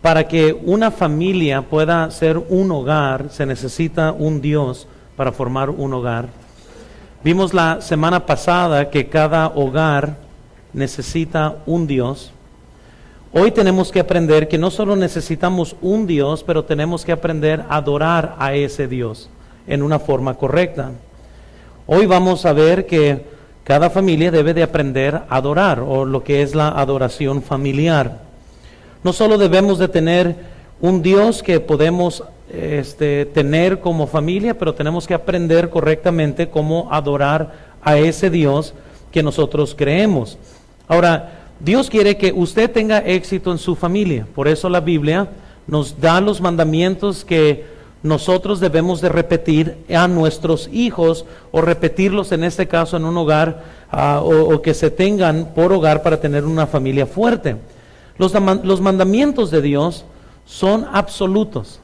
para que una familia pueda ser un hogar, se necesita un Dios para formar un hogar. Vimos la semana pasada que cada hogar necesita un Dios. Hoy tenemos que aprender que no solo necesitamos un Dios, pero tenemos que aprender a adorar a ese Dios en una forma correcta. Hoy vamos a ver que cada familia debe de aprender a adorar, o lo que es la adoración familiar. No solo debemos de tener un Dios que podemos tener como familia, pero tenemos que aprender correctamente cómo adorar a ese Dios que nosotros creemos. Ahora, Dios quiere que usted tenga éxito en su familia. Por eso la Biblia nos da los mandamientos que nosotros debemos de repetir a nuestros hijos, o repetirlos en este caso en un hogar, o que se tengan por hogar para tener una familia fuerte. Los mandamientos de Dios son absolutos,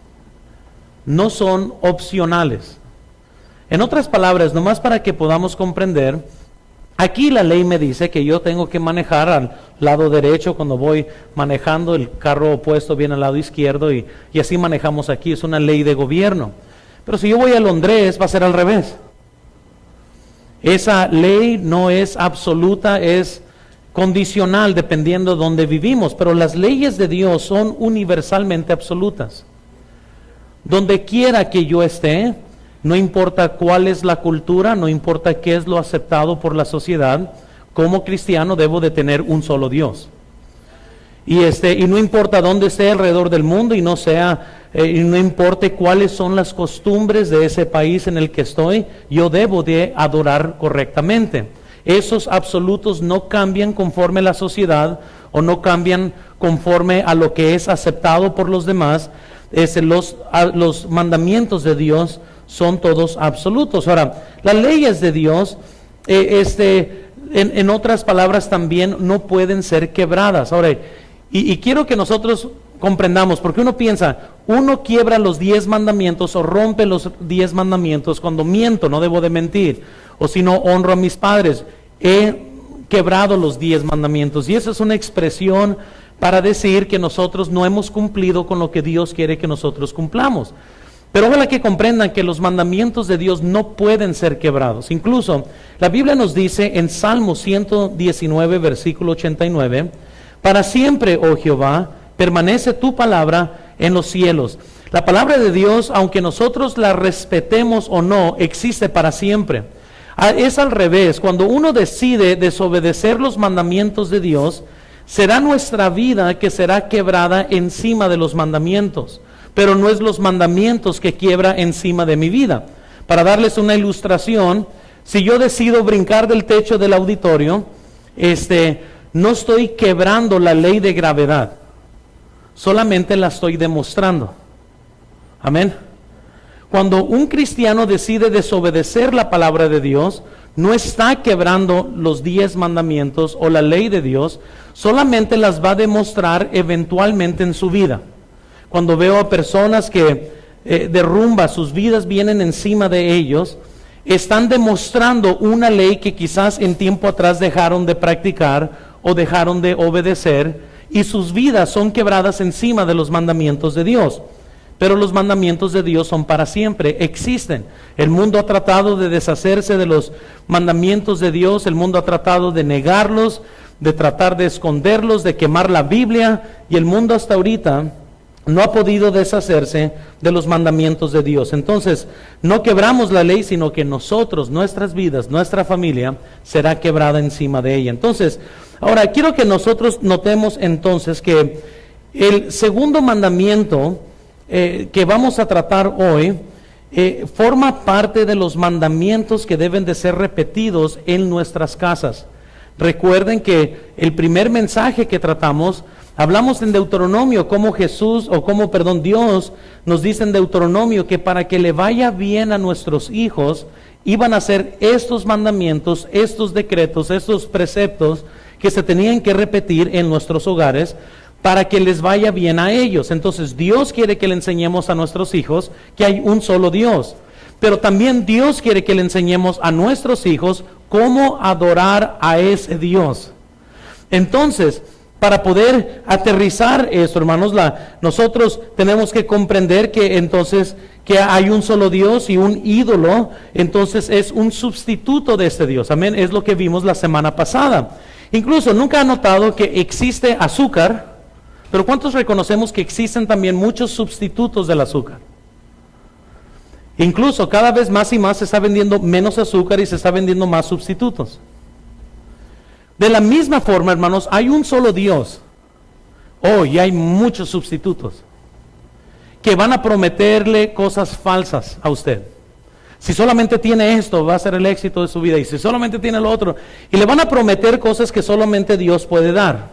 no son opcionales. En otras palabras, nomás para que podamos comprender, aquí la ley me dice que yo tengo que manejar al lado derecho cuando voy manejando, el carro opuesto viene al lado izquierdo, y así manejamos aquí, es una ley de gobierno. Pero si yo voy a Londres, va a ser al revés. Esa ley no es absoluta, es condicional dependiendo de donde vivimos, pero las leyes de Dios son universalmente absolutas. Donde quiera que yo esté, no importa cuál es la cultura, no importa qué es lo aceptado por la sociedad, como cristiano debo de tener un solo Dios. Y no importa dónde esté alrededor del mundo, y no importe cuáles son las costumbres de ese país en el que estoy, yo debo de adorar correctamente. Esos absolutos no cambian conforme a la sociedad, o no cambian conforme a lo que es aceptado por los demás. Los mandamientos de Dios son todos absolutos. Ahora, las leyes de Dios, en otras palabras, también no pueden ser quebradas. Ahora, y quiero que nosotros comprendamos, porque uno piensa, uno quiebra los 10 mandamientos o rompe los 10 mandamientos cuando miento, no debo de mentir, o si no honro a mis padres. He quebrado los 10 mandamientos, y esa es una expresión para decir que nosotros no hemos cumplido con lo que Dios quiere que nosotros cumplamos. Pero ojalá que comprendan que los mandamientos de Dios no pueden ser quebrados. Incluso la Biblia nos dice en Salmo 119, versículo 89, para siempre, oh Jehová, permanece tu palabra en los cielos. La palabra de Dios, aunque nosotros la respetemos o no, existe para siempre. Es al revés, cuando uno decide desobedecer los mandamientos de Dios, será nuestra vida que será quebrada encima de los mandamientos, pero no es los mandamientos que quiebra encima de mi vida. Para darles una ilustración, si yo decido brincar del techo del auditorio, no estoy quebrando la ley de gravedad, solamente la estoy demostrando. Amén. Cuando un cristiano decide desobedecer la palabra de Dios, no está quebrando los 10 mandamientos o la ley de Dios, solamente las va a demostrar eventualmente en su vida. Cuando veo a personas que derrumba, sus vidas vienen encima de ellos, están demostrando una ley que quizás en tiempo atrás dejaron de practicar o dejaron de obedecer, y sus vidas son quebradas encima de los mandamientos de Dios. Pero los mandamientos de Dios son para siempre, existen. El mundo ha tratado de deshacerse de los mandamientos de Dios, el mundo ha tratado de negarlos, de tratar de esconderlos, de quemar la Biblia, y el mundo hasta ahorita no ha podido deshacerse de los mandamientos de Dios. Entonces, no quebramos la ley, sino que nosotros, nuestras vidas, nuestra familia, será quebrada encima de ella. Entonces, ahora quiero que nosotros notemos entonces que el segundo mandamiento que vamos a tratar hoy, forma parte de los mandamientos que deben de ser repetidos en nuestras casas. Recuerden que el primer mensaje que tratamos, hablamos en Deuteronomio, como Dios nos dice en Deuteronomio que para que le vaya bien a nuestros hijos, iban a hacer estos mandamientos, estos decretos, estos preceptos que se tenían que repetir en nuestros hogares, para que les vaya bien a ellos. Entonces Dios quiere que le enseñemos a nuestros hijos que hay un solo Dios, pero también Dios quiere que le enseñemos a nuestros hijos cómo adorar a ese Dios. Entonces, Para poder aterrizar esto, hermanos, nosotros tenemos que comprender que entonces que hay un solo Dios y un ídolo, entonces es un sustituto de este Dios. Amén, es lo que vimos la semana pasada. Incluso, ¿nunca ha notado que existe azúcar? Pero ¿cuántos reconocemos que existen también muchos sustitutos del azúcar? Incluso cada vez más y más se está vendiendo menos azúcar y se está vendiendo más sustitutos. De la misma forma, hermanos, hay un solo Dios. Y hay muchos sustitutos que van a prometerle cosas falsas a usted. Si solamente tiene esto, va a ser el éxito de su vida. Y si solamente tiene lo otro, y le van a prometer cosas que solamente Dios puede dar.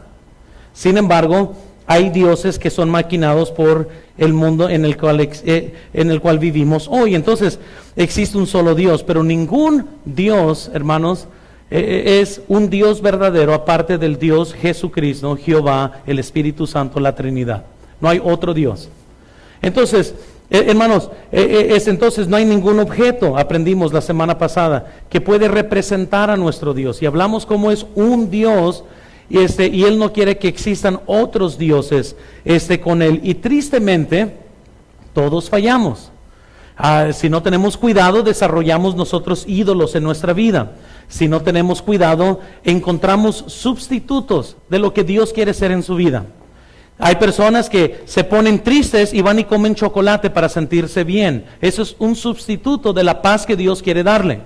Sin embargo, hay dioses que son maquinados por el mundo en el cual vivimos hoy. Entonces, existe un solo Dios, pero ningún Dios, hermanos, es un Dios verdadero aparte del Dios Jesucristo, Jehová, el Espíritu Santo, la Trinidad. No hay otro Dios. Entonces, hermanos, entonces no hay ningún objeto, aprendimos la semana pasada, que puede representar a nuestro Dios. Y hablamos cómo es un Dios, y Él no quiere que existan otros dioses con Él. Y tristemente, todos fallamos. Si no tenemos cuidado, desarrollamos nosotros ídolos en nuestra vida. Si no tenemos cuidado, encontramos sustitutos de lo que Dios quiere ser en su vida. Hay personas que se ponen tristes y van y comen chocolate para sentirse bien. Eso es un sustituto de la paz que Dios quiere darle.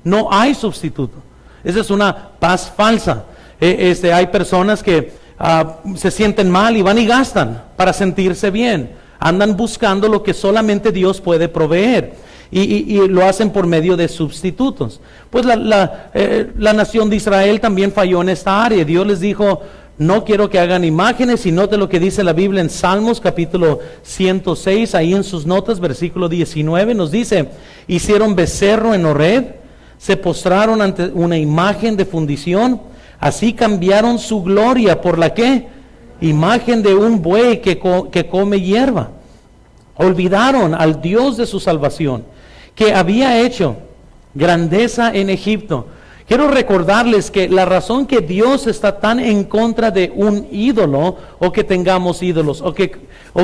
No hay sustituto. Esa es una paz falsa. Hay personas que se sienten mal y van y gastan para sentirse bien. Andan buscando lo que solamente Dios puede proveer. Y lo hacen por medio de sustitutos. Pues la nación de Israel también falló en esta área. Dios les dijo, no quiero que hagan imágenes, y note lo que dice la Biblia en Salmos capítulo 106, ahí en sus notas, versículo 19, nos dice, hicieron becerro en Horeb, se postraron ante una imagen de fundición, así cambiaron su gloria por la ¿qué? Imagen de un buey que come hierba. Olvidaron al Dios de su salvación, que había hecho grandeza en Egipto. Quiero recordarles que la razón que Dios está tan en contra de un ídolo, o que tengamos ídolos, o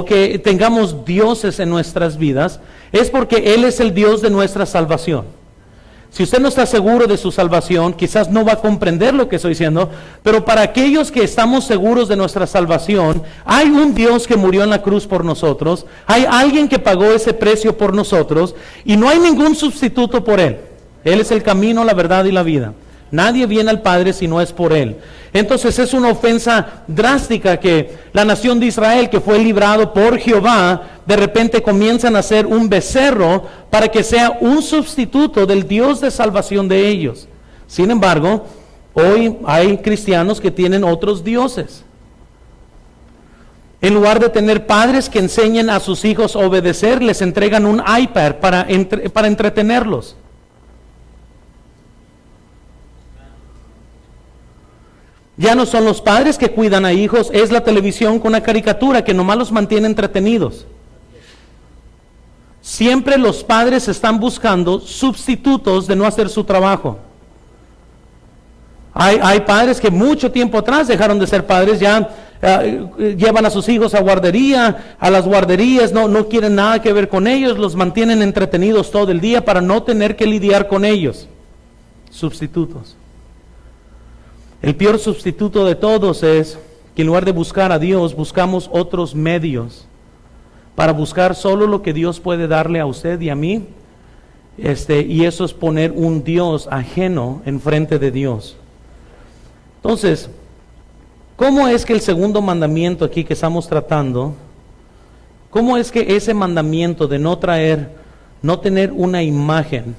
que tengamos dioses en nuestras vidas, es porque Él es el Dios de nuestra salvación. Si usted no está seguro de su salvación, quizás no va a comprender lo que estoy diciendo, pero para aquellos que estamos seguros de nuestra salvación, hay un Dios que murió en la cruz por nosotros, hay alguien que pagó ese precio por nosotros, y no hay ningún sustituto por Él. Él es el camino, la verdad y la vida. Nadie viene al Padre si no es por Él. Entonces es una ofensa drástica que la nación de Israel, que fue librado por Jehová, de repente comienzan a hacer un becerro para que sea un sustituto del Dios de salvación de ellos. Sin embargo, hoy hay cristianos que tienen otros dioses. En lugar de tener padres que enseñen a sus hijos a obedecer, les entregan un iPad para entretenerlos. Ya no son los padres que cuidan a hijos, es la televisión con una caricatura que nomás los mantiene entretenidos. Siempre los padres están buscando sustitutos de no hacer su trabajo. Hay padres que mucho tiempo atrás dejaron de ser padres, ya llevan a sus hijos a guardería, a las guarderías, no quieren nada que ver con ellos, los mantienen entretenidos todo el día para no tener que lidiar con ellos. Sustitutos. El peor sustituto de todos es que en lugar de buscar a Dios, buscamos otros medios para buscar solo lo que Dios puede darle a usted y a mí. Y eso es poner un Dios ajeno enfrente de Dios. Entonces, ¿cómo es que el segundo mandamiento aquí que estamos tratando, cómo es que ese mandamiento de no tener una imagen,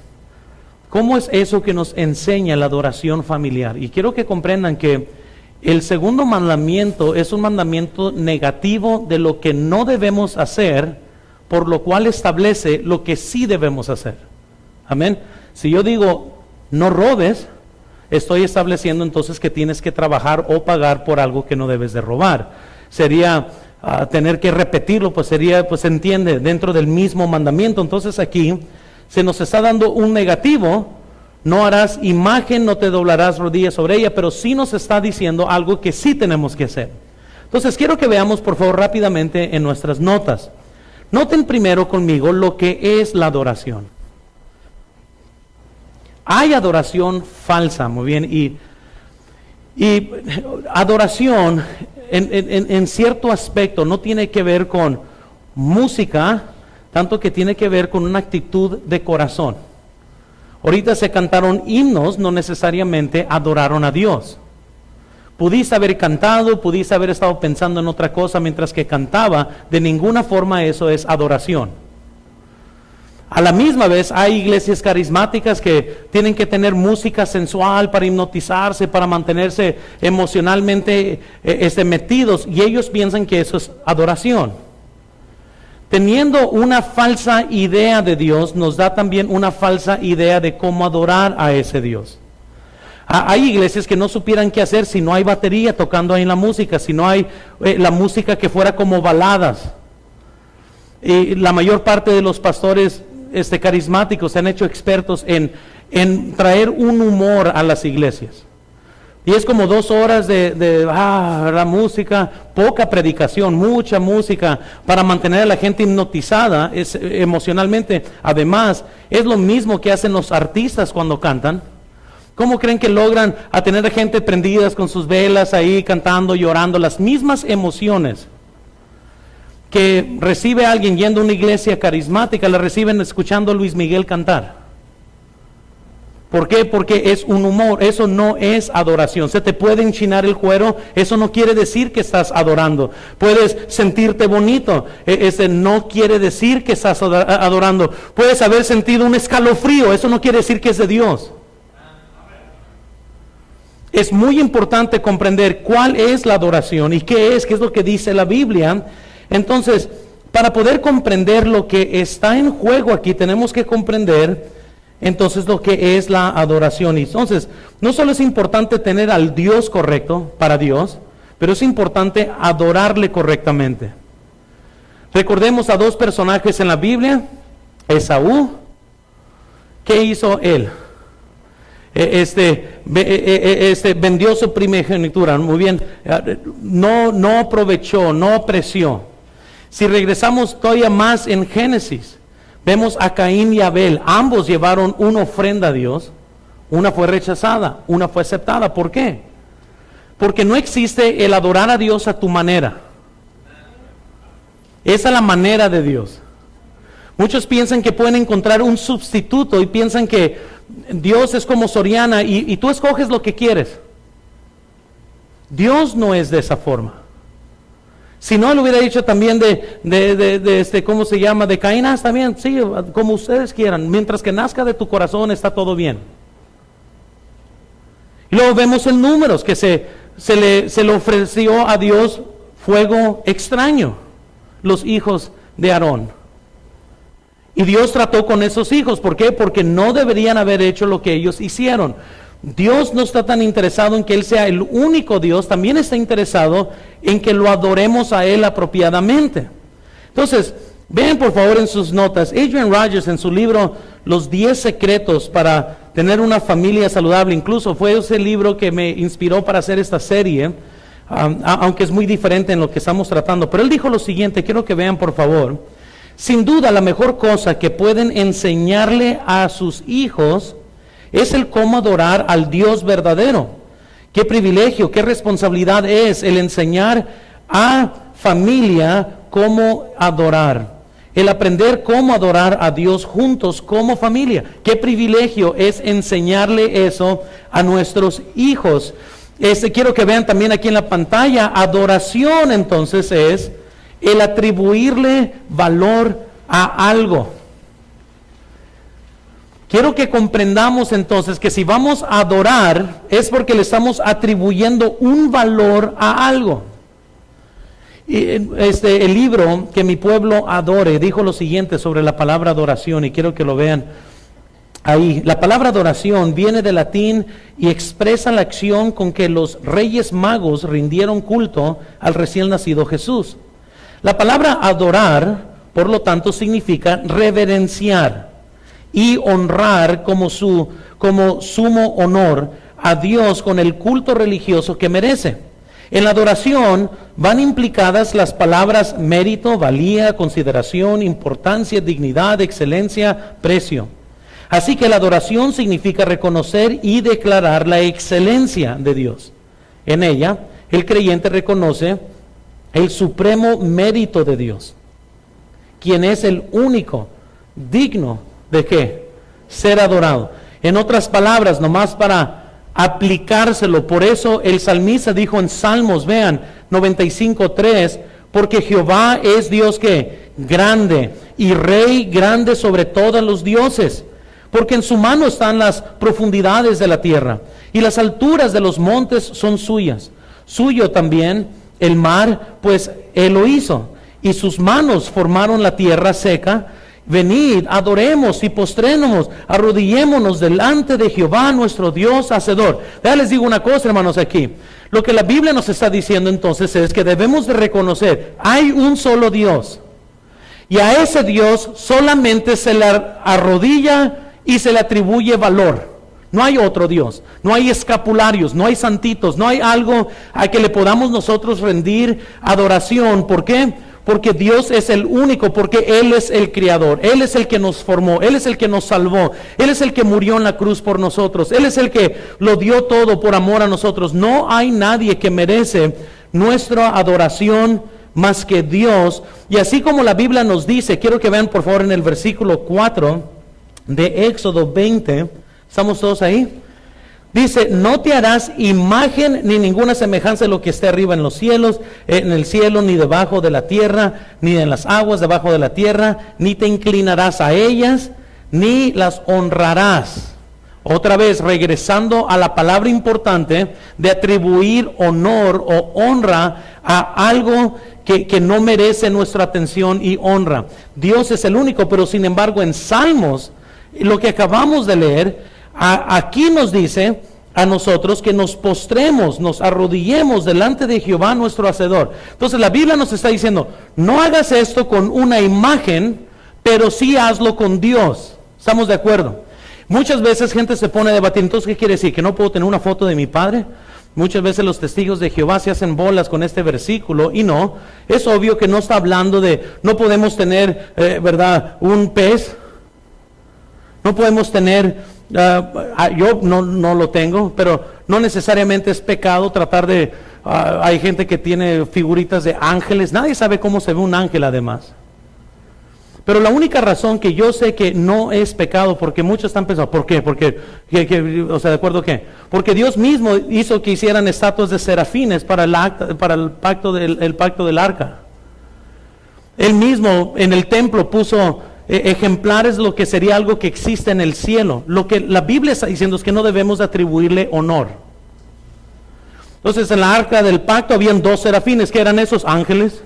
cómo es eso que nos enseña la adoración familiar? Y quiero que comprendan que el segundo mandamiento es un mandamiento negativo de lo que no debemos hacer, por lo cual establece lo que sí debemos hacer. Amén. Si yo digo, no robes, estoy estableciendo entonces que tienes que trabajar o pagar por algo que no debes de robar. Sería tener que repetirlo, pues se entiende, dentro del mismo mandamiento. Entonces aquí se nos está dando un negativo, no harás imagen, no te doblarás rodillas sobre ella, pero sí nos está diciendo algo que sí tenemos que hacer. Entonces quiero que veamos por favor rápidamente en nuestras notas. Noten primero conmigo lo que es la adoración. Hay adoración falsa, muy bien, y adoración en cierto aspecto no tiene que ver con música, tanto que tiene que ver con una actitud de corazón. Ahorita se cantaron himnos, no necesariamente adoraron a Dios. Pudiste haber cantado, pudiste haber estado pensando en otra cosa mientras que cantaba, de ninguna forma eso es adoración. A la misma vez hay iglesias carismáticas que tienen que tener música sensual para hipnotizarse, para mantenerse emocionalmente metidos, y ellos piensan que eso es adoración. Teniendo una falsa idea de Dios, nos da también una falsa idea de cómo adorar a ese Dios. Hay iglesias que no supieran qué hacer si no hay batería tocando ahí en la música, si no hay la música que fuera como baladas. Y la mayor parte de los pastores carismáticos se han hecho expertos en traer un humor a las iglesias. Y es como 2 horas de la música, poca predicación, mucha música para mantener a la gente hipnotizada emocionalmente. Además, es lo mismo que hacen los artistas cuando cantan. ¿Cómo creen que logran a tener a gente prendidas con sus velas ahí cantando, llorando? Las mismas emociones que recibe alguien yendo a una iglesia carismática, la reciben escuchando a Luis Miguel cantar. ¿Por qué? Porque es un humor, eso no es adoración. Se te puede enchinar el cuero, eso no quiere decir que estás adorando. Puedes sentirte bonito, ese no quiere decir que estás adorando. Puedes haber sentido un escalofrío, eso no quiere decir que es de Dios. Es muy importante comprender cuál es la adoración y qué es lo que dice la Biblia. Entonces, para poder comprender lo que está en juego aquí, tenemos que comprender entonces lo que es la adoración. Y entonces, no solo es importante tener al Dios correcto para Dios, pero es importante adorarle correctamente. Recordemos a 2 personajes en la Biblia. Esaú, ¿qué hizo él? Vendió su primogenitura, muy bien, no aprovechó, no apreció. Si regresamos todavía más en Génesis, vemos a Caín y Abel, ambos llevaron una ofrenda a Dios, una fue rechazada, una fue aceptada. ¿Por qué? Porque no existe el adorar a Dios a tu manera. Esa es la manera de Dios. Muchos piensan que pueden encontrar un sustituto y piensan que Dios es como Soriana y tú escoges lo que quieres. Dios no es de esa forma. Si no, le hubiera dicho también ¿cómo se llama? De Caín, está bien, sí, como ustedes quieran. Mientras que nazca de tu corazón está todo bien. Y luego vemos en Números que se le ofreció a Dios fuego extraño, los hijos de Aarón. Y Dios trató con esos hijos. ¿Por qué? Porque no deberían haber hecho lo que ellos hicieron. Dios no está tan interesado en que Él sea el único Dios, también está interesado en que lo adoremos a Él apropiadamente. Entonces, vean por favor en sus notas, Adrian Rogers en su libro Los 10 secretos para tener una familia saludable, incluso fue ese libro que me inspiró para hacer esta serie, aunque es muy diferente en lo que estamos tratando. Pero él dijo lo siguiente, quiero que vean por favor. Sin duda la mejor cosa que pueden enseñarle a sus hijos es el cómo adorar al Dios verdadero. Qué privilegio, qué responsabilidad es el enseñar a familia cómo adorar. El aprender cómo adorar a Dios juntos como familia. Qué privilegio es enseñarle eso a nuestros hijos. Quiero que vean también aquí en la pantalla, adoración entonces es el atribuirle valor a algo. Quiero que comprendamos entonces que si vamos a adorar es porque le estamos atribuyendo un valor a algo. Y el libro Que mi pueblo adore dijo lo siguiente sobre la palabra adoración, y quiero que lo vean ahí. La palabra adoración viene del latín y expresa la acción con que los reyes magos rindieron culto al recién nacido Jesús. La palabra adorar, por lo tanto, significa reverenciar, y honrar como sumo honor a Dios con el culto religioso que merece. En la adoración van implicadas las palabras mérito, valía, consideración, importancia, dignidad, excelencia, precio. Así que la adoración significa reconocer y declarar la excelencia de Dios. En ella, el creyente reconoce el supremo mérito de Dios, quien es el único digno de ¿qué? Ser adorado. En otras palabras, nomás para aplicárselo, por eso el salmista dijo en Salmos, vean, 95:3, porque Jehová es Dios que grande y Rey grande sobre todos los dioses, porque en su mano están las profundidades de la tierra y las alturas de los montes son suyas. Suyo también el mar, pues él lo hizo, y sus manos formaron la tierra seca. Venid, adoremos y postrémonos, arrodillémonos delante de Jehová nuestro Dios hacedor. Ya les digo una cosa, hermanos, aquí. Lo que la Biblia nos está diciendo entonces es que debemos de reconocer, hay un solo Dios. Y a ese Dios solamente se le arrodilla y se le atribuye valor. No hay otro Dios, no hay escapularios, no hay santitos, no hay algo a que le podamos nosotros rendir adoración. ¿Por qué? Porque Dios es el único, porque Él es el Creador, Él es el que nos formó, Él es el que nos salvó, Él es el que murió en la cruz por nosotros, Él es el que lo dio todo por amor a nosotros. No hay nadie que merece nuestra adoración más que Dios. Y así como la Biblia nos dice, quiero que vean por favor en el versículo 4 de Éxodo 20, ¿estamos todos ahí? Dice, no te harás imagen ni ninguna semejanza de lo que esté arriba en los cielos, en el cielo, ni debajo de la tierra, ni en las aguas debajo de la tierra, ni te inclinarás a ellas, ni las honrarás. Otra vez, regresando a la palabra importante de atribuir honor o honra a algo que no merece nuestra atención y honra. Dios es el único, pero sin embargo en Salmos, lo que acabamos de leer, aquí nos dice a nosotros que nos postremos, nos arrodillemos delante de Jehová nuestro hacedor. Entonces la Biblia nos está diciendo, no hagas esto con una imagen, pero sí hazlo con Dios. ¿Estamos de acuerdo? Muchas veces gente se pone a debatir, entonces ¿qué quiere decir? ¿Que no puedo tener una foto de mi padre? Muchas veces los testigos de Jehová se hacen bolas con este versículo, y no, es obvio que no está hablando de, no podemos tener, ¿verdad?, un pez, no podemos tener... yo no lo tengo, pero no necesariamente es pecado tratar de, hay gente que tiene figuritas de ángeles, nadie sabe cómo se ve un ángel además, pero la única razón que yo sé que no es pecado, porque muchos están pensando, ¿por qué? Porque, o sea, ¿de acuerdo qué? Porque Dios mismo hizo que hicieran estatuas de serafines para el pacto del arca. Él mismo en el templo puso ejemplares de lo que sería algo que existe en el cielo. Lo que la Biblia está diciendo es que no debemos atribuirle honor. Entonces en la arca del pacto habían 2 serafines, que eran esos ángeles.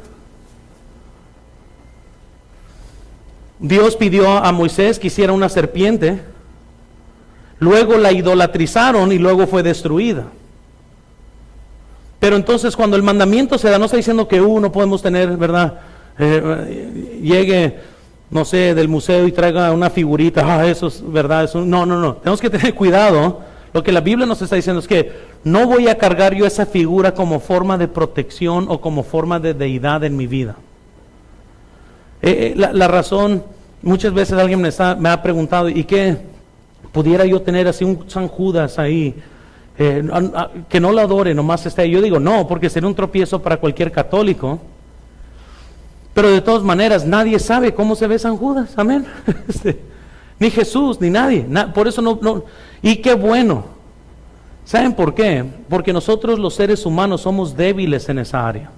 Dios pidió a Moisés que hiciera una serpiente, luego la idolatrizaron y luego fue destruida. Pero entonces cuando el mandamiento se da, no está diciendo que no podemos tener, ¿verdad? Llegue, no sé, del museo y traiga una figurita, eso es verdad, eso, no, tenemos que tener cuidado. Lo que la Biblia nos está diciendo es que no voy a cargar yo esa figura como forma de protección o como forma de deidad en mi vida. La razón, muchas veces alguien me ha preguntado, ¿y qué? ¿Pudiera yo tener así un San Judas ahí? Que no lo adore, nomás esté ahí. Yo digo, no, porque sería un tropiezo para cualquier católico. Pero de todas maneras, nadie sabe cómo se ve San Judas, amén. Ni Jesús, ni nadie. Por eso no. Y qué bueno. ¿Saben por qué? Porque nosotros los seres humanos somos débiles en esa área.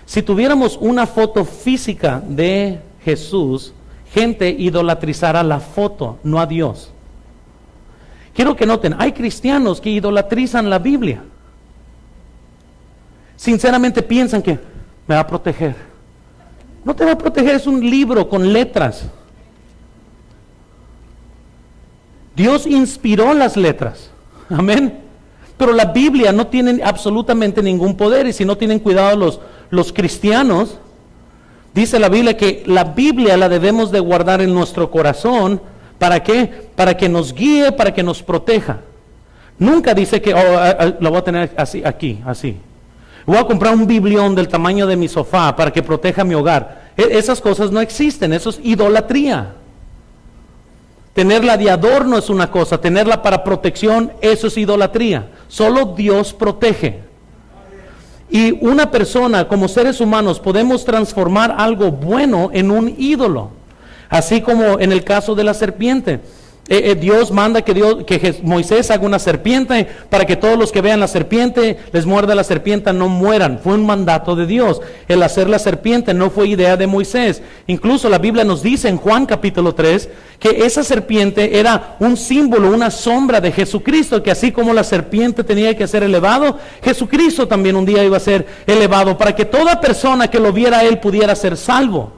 Si tuviéramos una foto física de Jesús, gente idolatrizará la foto, no a Dios. Quiero que noten, hay cristianos que idolatrizan la Biblia. Sinceramente piensan que me va a proteger. No te va a proteger, es un libro con letras. Dios inspiró las letras, amén. Pero la Biblia no tiene absolutamente ningún poder, y si no tienen cuidado los cristianos, dice la Biblia que la Biblia la debemos de guardar en nuestro corazón ¿Para qué? Para que nos guíe, para que nos proteja. Nunca dice que, lo voy a tener así, aquí, así. Voy a comprar un biblión del tamaño de mi sofá para que proteja mi hogar. Esas cosas no existen, eso es idolatría. Tenerla de adorno es una cosa, tenerla para protección, eso es idolatría. Solo Dios protege. Y una persona, como seres humanos, podemos transformar algo bueno en un ídolo. Así como en el caso de la serpiente. Dios manda que Moisés haga una serpiente para que todos los que vean la serpiente, les muerda la serpiente, no mueran. Fue un mandato de Dios. El hacer la serpiente no fue idea de Moisés. Incluso la Biblia nos dice en Juan capítulo 3 que esa serpiente era un símbolo, una sombra de Jesucristo, que así como la serpiente tenía que ser elevado, Jesucristo también un día iba a ser elevado para que toda persona que lo viera a él pudiera ser salvo.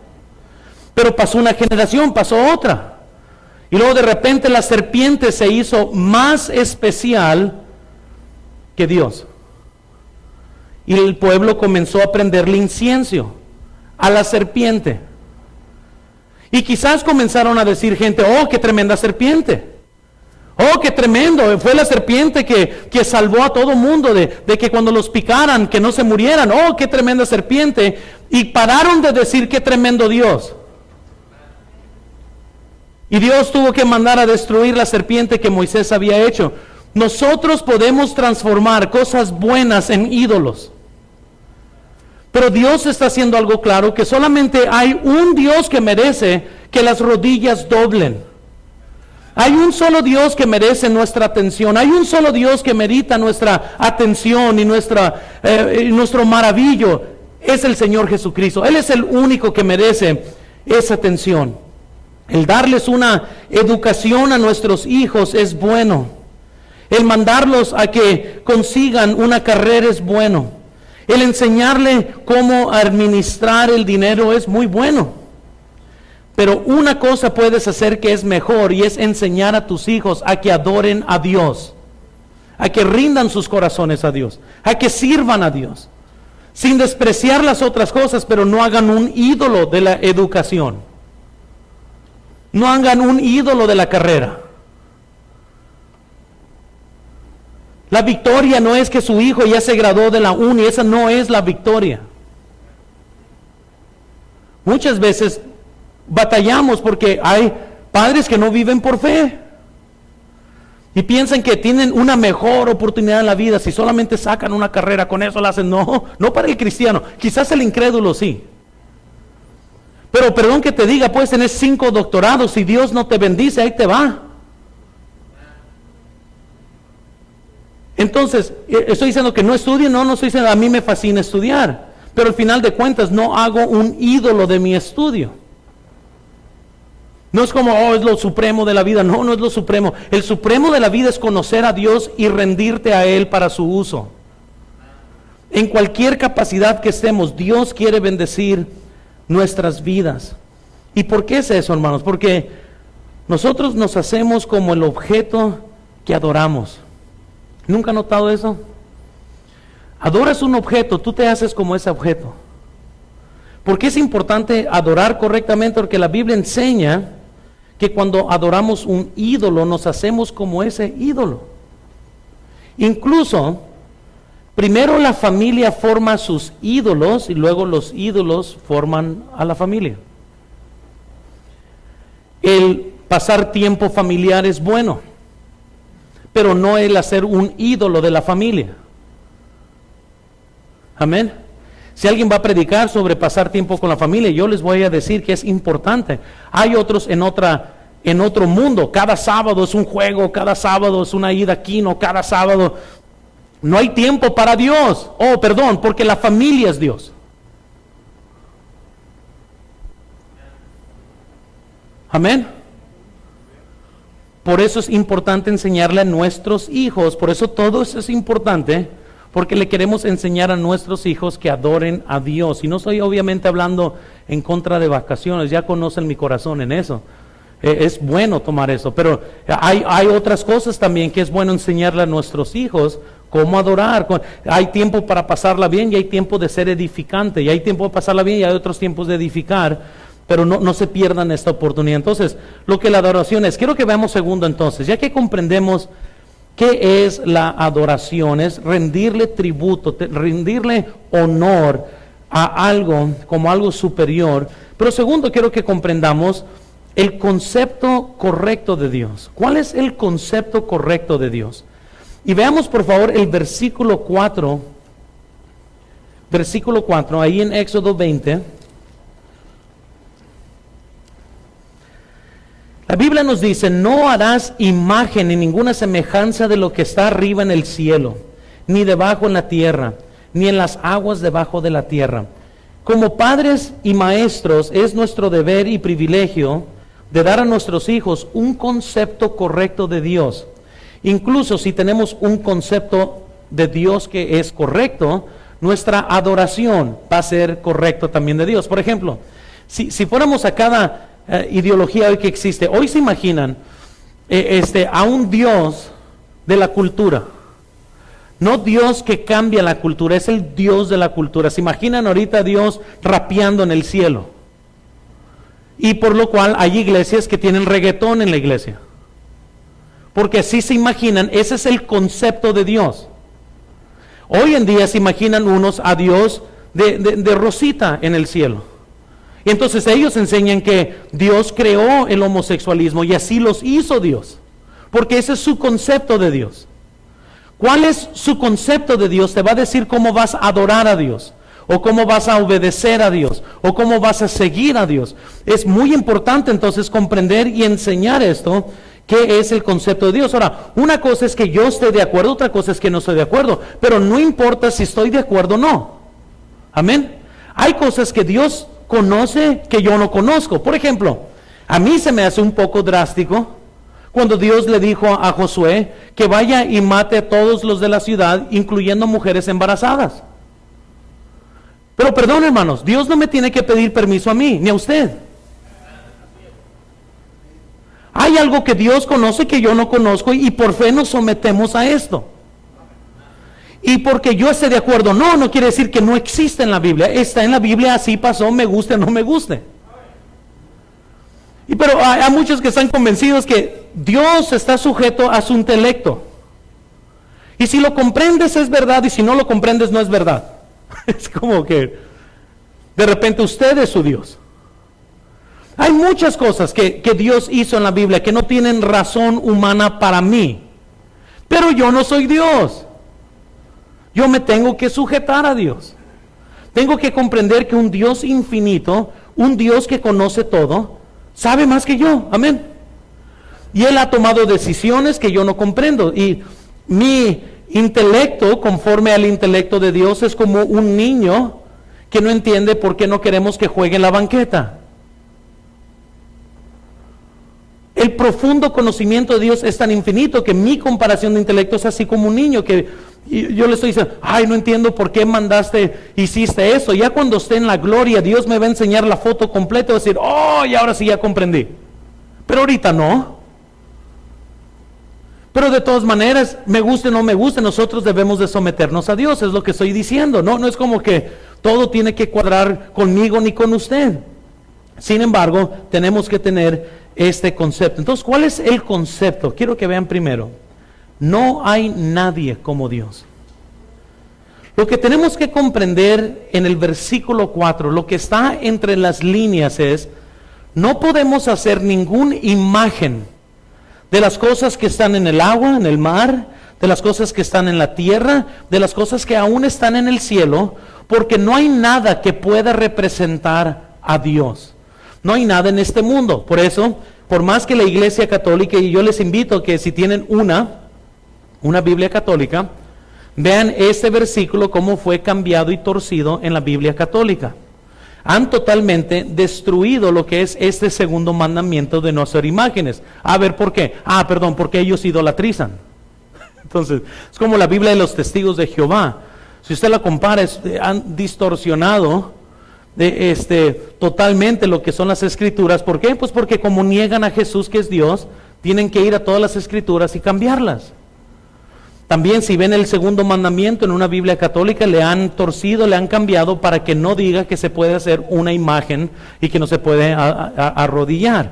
Pero pasó una generación, pasó otra. Y luego de repente la serpiente se hizo más especial que Dios. Y el pueblo comenzó a prenderle incienso a la serpiente. Y quizás comenzaron a decir gente, oh, qué tremenda serpiente. Oh, qué tremendo, fue la serpiente que salvó a todo mundo de que cuando los picaran, que no se murieran. Oh, qué tremenda serpiente. Y pararon de decir qué tremendo Dios. Y Dios tuvo que mandar a destruir la serpiente que Moisés había hecho. Nosotros podemos transformar cosas buenas en ídolos. Pero Dios está haciendo algo claro, que solamente hay un Dios que merece que las rodillas doblen. Hay un solo Dios que merece nuestra atención. Hay un solo Dios que merita nuestra atención y nuestro maravillo. Es el Señor Jesucristo. Él es el único que merece esa atención. El darles una educación a nuestros hijos es bueno. El mandarlos a que consigan una carrera es bueno. El enseñarle cómo administrar el dinero es muy bueno. Pero una cosa puedes hacer que es mejor, y es enseñar a tus hijos a que adoren a Dios, a que rindan sus corazones a Dios, a que sirvan a Dios, sin despreciar las otras cosas, pero no hagan un ídolo de la educación. No hagan un ídolo de la carrera. La victoria no es que su hijo ya se graduó de la uni, esa no es la victoria. Muchas veces batallamos porque hay padres que no viven por fe y piensan que tienen una mejor oportunidad en la vida si solamente sacan una carrera, con eso la hacen. No para el cristiano, quizás el incrédulo sí. Pero perdón que te diga, puedes tener 5 doctorados, si Dios no te bendice, ahí te va. Entonces, estoy diciendo que no estudie, no estoy diciendo, a mí me fascina estudiar, pero al final de cuentas no hago un ídolo de mi estudio. No es como, es lo supremo de la vida. No es lo supremo. El supremo de la vida es conocer a Dios y rendirte a Él para su uso. En cualquier capacidad que estemos, Dios quiere bendecir nuestras vidas. ¿Y por qué es eso, hermanos? Porque nosotros nos hacemos como el objeto que adoramos. ¿Nunca han notado eso? Adoras un objeto, tú te haces como ese objeto. ¿Por qué es importante adorar correctamente? Porque la Biblia enseña que cuando adoramos un ídolo, nos hacemos como ese ídolo. Incluso, primero la familia forma sus ídolos y luego los ídolos forman a la familia. El pasar tiempo familiar es bueno, pero no el hacer un ídolo de la familia. Amén. Si alguien va a predicar sobre pasar tiempo con la familia, yo les voy a decir que es importante. Hay otros en otro mundo. Cada sábado es un juego, cada sábado es una ida a kino, cada sábado no hay tiempo para Dios. Porque la familia es Dios. Amén. Por eso es importante enseñarle a nuestros hijos. Por eso todo eso es importante. Porque le queremos enseñar a nuestros hijos que adoren a Dios. Y no estoy obviamente hablando en contra de vacaciones, ya conocen mi corazón en eso. Es bueno tomar eso, pero hay otras cosas también que es bueno enseñarle a nuestros hijos cómo adorar. Hay tiempo para pasarla bien y hay tiempo de ser edificante. Y hay tiempo de pasarla bien y hay otros tiempos de edificar pero no se pierdan esta oportunidad. Entonces, lo que la adoración es, quiero que veamos segundo entonces, ya que comprendemos qué es la adoración, es rendirle tributo, rendirle honor a algo como algo superior. Pero segundo, quiero que comprendamos el concepto correcto de Dios. ¿Cuál es el concepto correcto de Dios? Y veamos por favor el versículo 4, ahí en Éxodo 20. La Biblia nos dice, no harás imagen ni ninguna semejanza de lo que está arriba en el cielo, ni debajo en la tierra, ni en las aguas debajo de la tierra. Como padres y maestros es nuestro deber y privilegio de dar a nuestros hijos un concepto correcto de Dios. Incluso si tenemos un concepto de Dios que es correcto, nuestra adoración va a ser correcto también de Dios. Por ejemplo, si fuéramos a cada ideología hoy que existe, hoy se imaginan a un Dios de la cultura. No Dios que cambia la cultura, es el Dios de la cultura. Se imaginan ahorita a Dios rapeando en el cielo. Y por lo cual hay iglesias que tienen reggaetón en la iglesia. Porque así se imaginan, ese es el concepto de Dios. Hoy en día se imaginan unos a Dios de rosita en el cielo. Y entonces ellos enseñan que Dios creó el homosexualismo y así los hizo Dios. Porque ese es su concepto de Dios. ¿Cuál es su concepto de Dios? Te va a decir cómo vas a adorar a Dios, o cómo vas a obedecer a Dios, o cómo vas a seguir a Dios. Es muy importante entonces comprender y enseñar esto, qué es el concepto de Dios. Ahora, una cosa es que yo esté de acuerdo, otra cosa es que no estoy de acuerdo, pero no importa si estoy de acuerdo o no. Amén. Hay cosas que Dios conoce que yo no conozco. Por ejemplo, a mí se me hace un poco drástico cuando Dios le dijo a Josué que vaya y mate a todos los de la ciudad, incluyendo mujeres embarazadas. Pero perdón, hermanos, Dios no me tiene que pedir permiso a mí, ni a usted. Hay algo que Dios conoce que yo no conozco y por fe nos sometemos a esto. Y porque yo esté de acuerdo, no quiere decir que no existe en la Biblia. Está en la Biblia, así pasó, me guste o no me guste. Pero hay muchos que están convencidos que Dios está sujeto a su intelecto. Y si lo comprendes es verdad, y si no lo comprendes no es verdad. Es como que de repente usted es su Dios. Hay muchas cosas que Dios hizo en la Biblia que no tienen razón humana para mí. Pero yo no soy Dios. Yo me tengo que sujetar a Dios. Tengo que comprender que un Dios infinito, un Dios que conoce todo, sabe más que yo, amén. Y Él ha tomado decisiones que yo no comprendo. Y mi intelecto, conforme al intelecto de Dios, es como un niño que no entiende por qué no queremos que juegue en la banqueta. El profundo conocimiento de Dios es tan infinito que mi comparación de intelecto es así como un niño que yo le estoy diciendo, no entiendo por qué hiciste eso. Ya cuando esté en la gloria, Dios me va a enseñar la foto completa y va a decir, y ahora sí ya comprendí. Pero ahorita no. Pero de todas maneras, me guste o no me guste, nosotros debemos de someternos a Dios, es lo que estoy diciendo. No es como que todo tiene que cuadrar conmigo ni con usted. Sin embargo, tenemos que tener este concepto. Entonces, ¿cuál es el concepto? Quiero que vean primero. No hay nadie como Dios. Lo que tenemos que comprender en el versículo 4, lo que está entre las líneas es, no podemos hacer ninguna imagen de las cosas que están en el agua, en el mar, de las cosas que están en la tierra, de las cosas que aún están en el cielo, porque no hay nada que pueda representar a Dios. No hay nada en este mundo. Por eso, por más que la Iglesia Católica, y yo les invito que si tienen una Biblia católica, vean este versículo cómo fue cambiado y torcido en la Biblia católica. Han totalmente destruido lo que es este segundo mandamiento de no hacer imágenes. A ver, ¿por qué? Porque ellos idolatrizan. Entonces, es como la Biblia de los testigos de Jehová. Si usted la compara, han distorsionado totalmente lo que son las escrituras. ¿Por qué? Pues porque como niegan a Jesús que es Dios, tienen que ir a todas las escrituras y cambiarlas. También si ven el segundo mandamiento en una Biblia católica, le han torcido, le han cambiado para que no diga que se puede hacer una imagen y que no se puede arrodillar.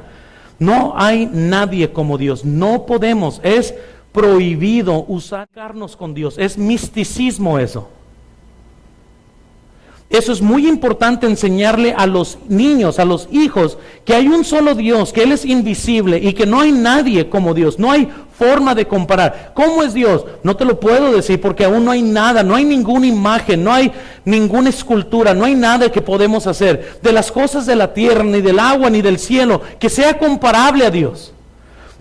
No hay nadie como Dios, no podemos, es prohibido usarnos con Dios, es misticismo eso. Eso es muy importante enseñarle a los niños, a los hijos, que hay un solo Dios, que Él es invisible y que no hay nadie como Dios, no hay forma de comparar. ¿Cómo es Dios? No te lo puedo decir porque aún no hay nada, no hay ninguna imagen, no hay ninguna escultura, no hay nada que podemos hacer de las cosas de la tierra, ni del agua, ni del cielo, que sea comparable a Dios.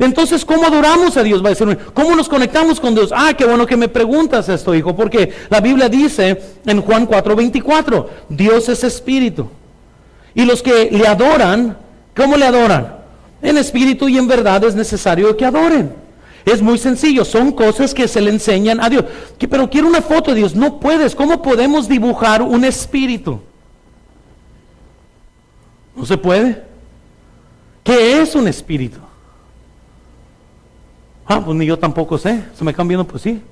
Entonces, ¿cómo adoramos a Dios? Va a decir, ¿cómo nos conectamos con Dios? Ah, qué bueno que me preguntas esto, hijo, porque la Biblia dice en Juan 4:24, Dios es espíritu. Y los que le adoran, ¿cómo le adoran? En espíritu y en verdad es necesario que adoren. Es muy sencillo, son cosas que se le enseñan a Dios. Pero quiero una foto de Dios, no puedes. ¿Cómo podemos dibujar un espíritu? ¿No se puede? ¿Qué es un espíritu? Ah, pues ni yo tampoco sé. Se me están viendo, pues sí.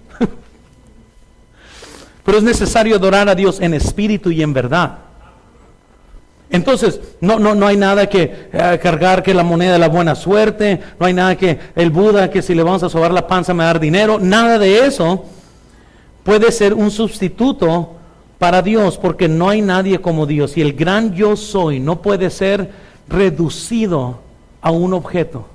Pero es necesario adorar a Dios en espíritu y en verdad. Entonces, no hay nada que cargar que la moneda de la buena suerte, no hay nada que el Buda, que si le vamos a sobar la panza me va a dar dinero, nada de eso puede ser un sustituto para Dios, porque no hay nadie como Dios. Y el gran yo soy no puede ser reducido a un objeto.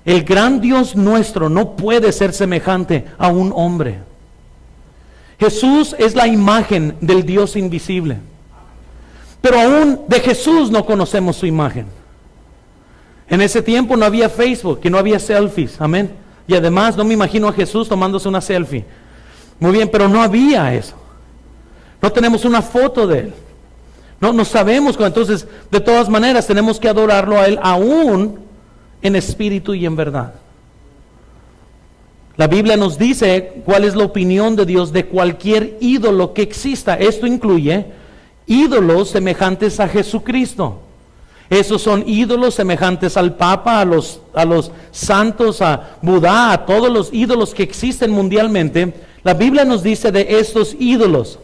El gran Dios nuestro no puede ser semejante a un hombre. Jesús es la imagen del Dios invisible. Pero aún de Jesús no conocemos su imagen. En ese tiempo no había Facebook, que no había selfies, amén. Y además no me imagino a Jesús tomándose una selfie. Muy bien, pero no había eso. No tenemos una foto de Él. No sabemos. Entonces, de todas maneras, tenemos que adorarlo a Él aún en espíritu y en verdad. La Biblia nos dice cuál es la opinión de Dios de cualquier ídolo que exista. Esto incluye ídolos semejantes a Jesucristo. Esos son ídolos semejantes al Papa, a los santos, a Buda, a todos los ídolos que existen mundialmente. La Biblia nos dice de estos ídolos: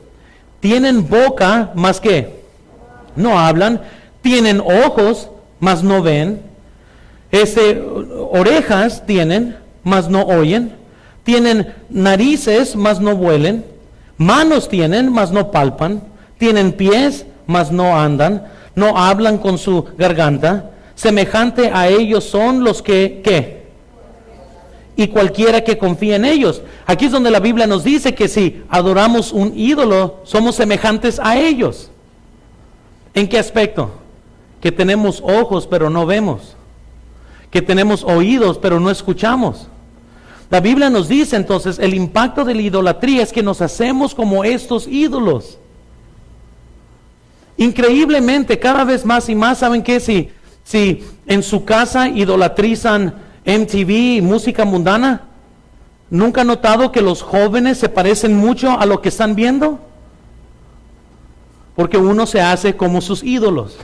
tienen boca, más que no hablan; tienen ojos, mas no ven; orejas tienen, mas no oyen; tienen narices, mas no huelen; manos tienen, mas no palpan; tienen pies, mas no andan; no hablan con su garganta. Semejante a ellos son los que, ¿qué? Y cualquiera que confía en ellos. Aquí es donde la Biblia nos dice que si adoramos un ídolo, somos semejantes a ellos. ¿En qué aspecto? Que tenemos ojos, pero no vemos. Que tenemos oídos, pero no escuchamos. La Biblia nos dice entonces, el impacto de la idolatría es que nos hacemos como estos ídolos. Increíblemente, cada vez más y más. ¿Saben qué? Si en su casa idolatrizan MTV y música mundana, ¿nunca han notado que los jóvenes se parecen mucho a lo que están viendo? Porque uno se hace como sus ídolos.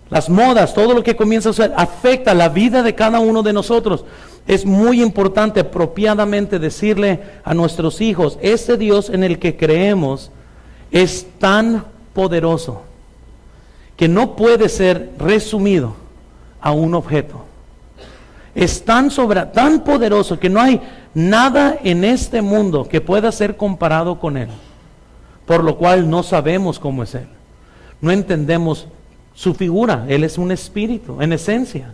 Las modas, todo lo que comienza a suceder, afecta la vida de cada uno de nosotros. Es muy importante apropiadamente decirle a nuestros hijos, este Dios en el que creemos es tan poderoso que no puede ser resumido a un objeto. Es tan poderoso que no hay nada en este mundo que pueda ser comparado con Él. Por lo cual no sabemos cómo es Él. No entendemos su figura. Él es un espíritu, en esencia.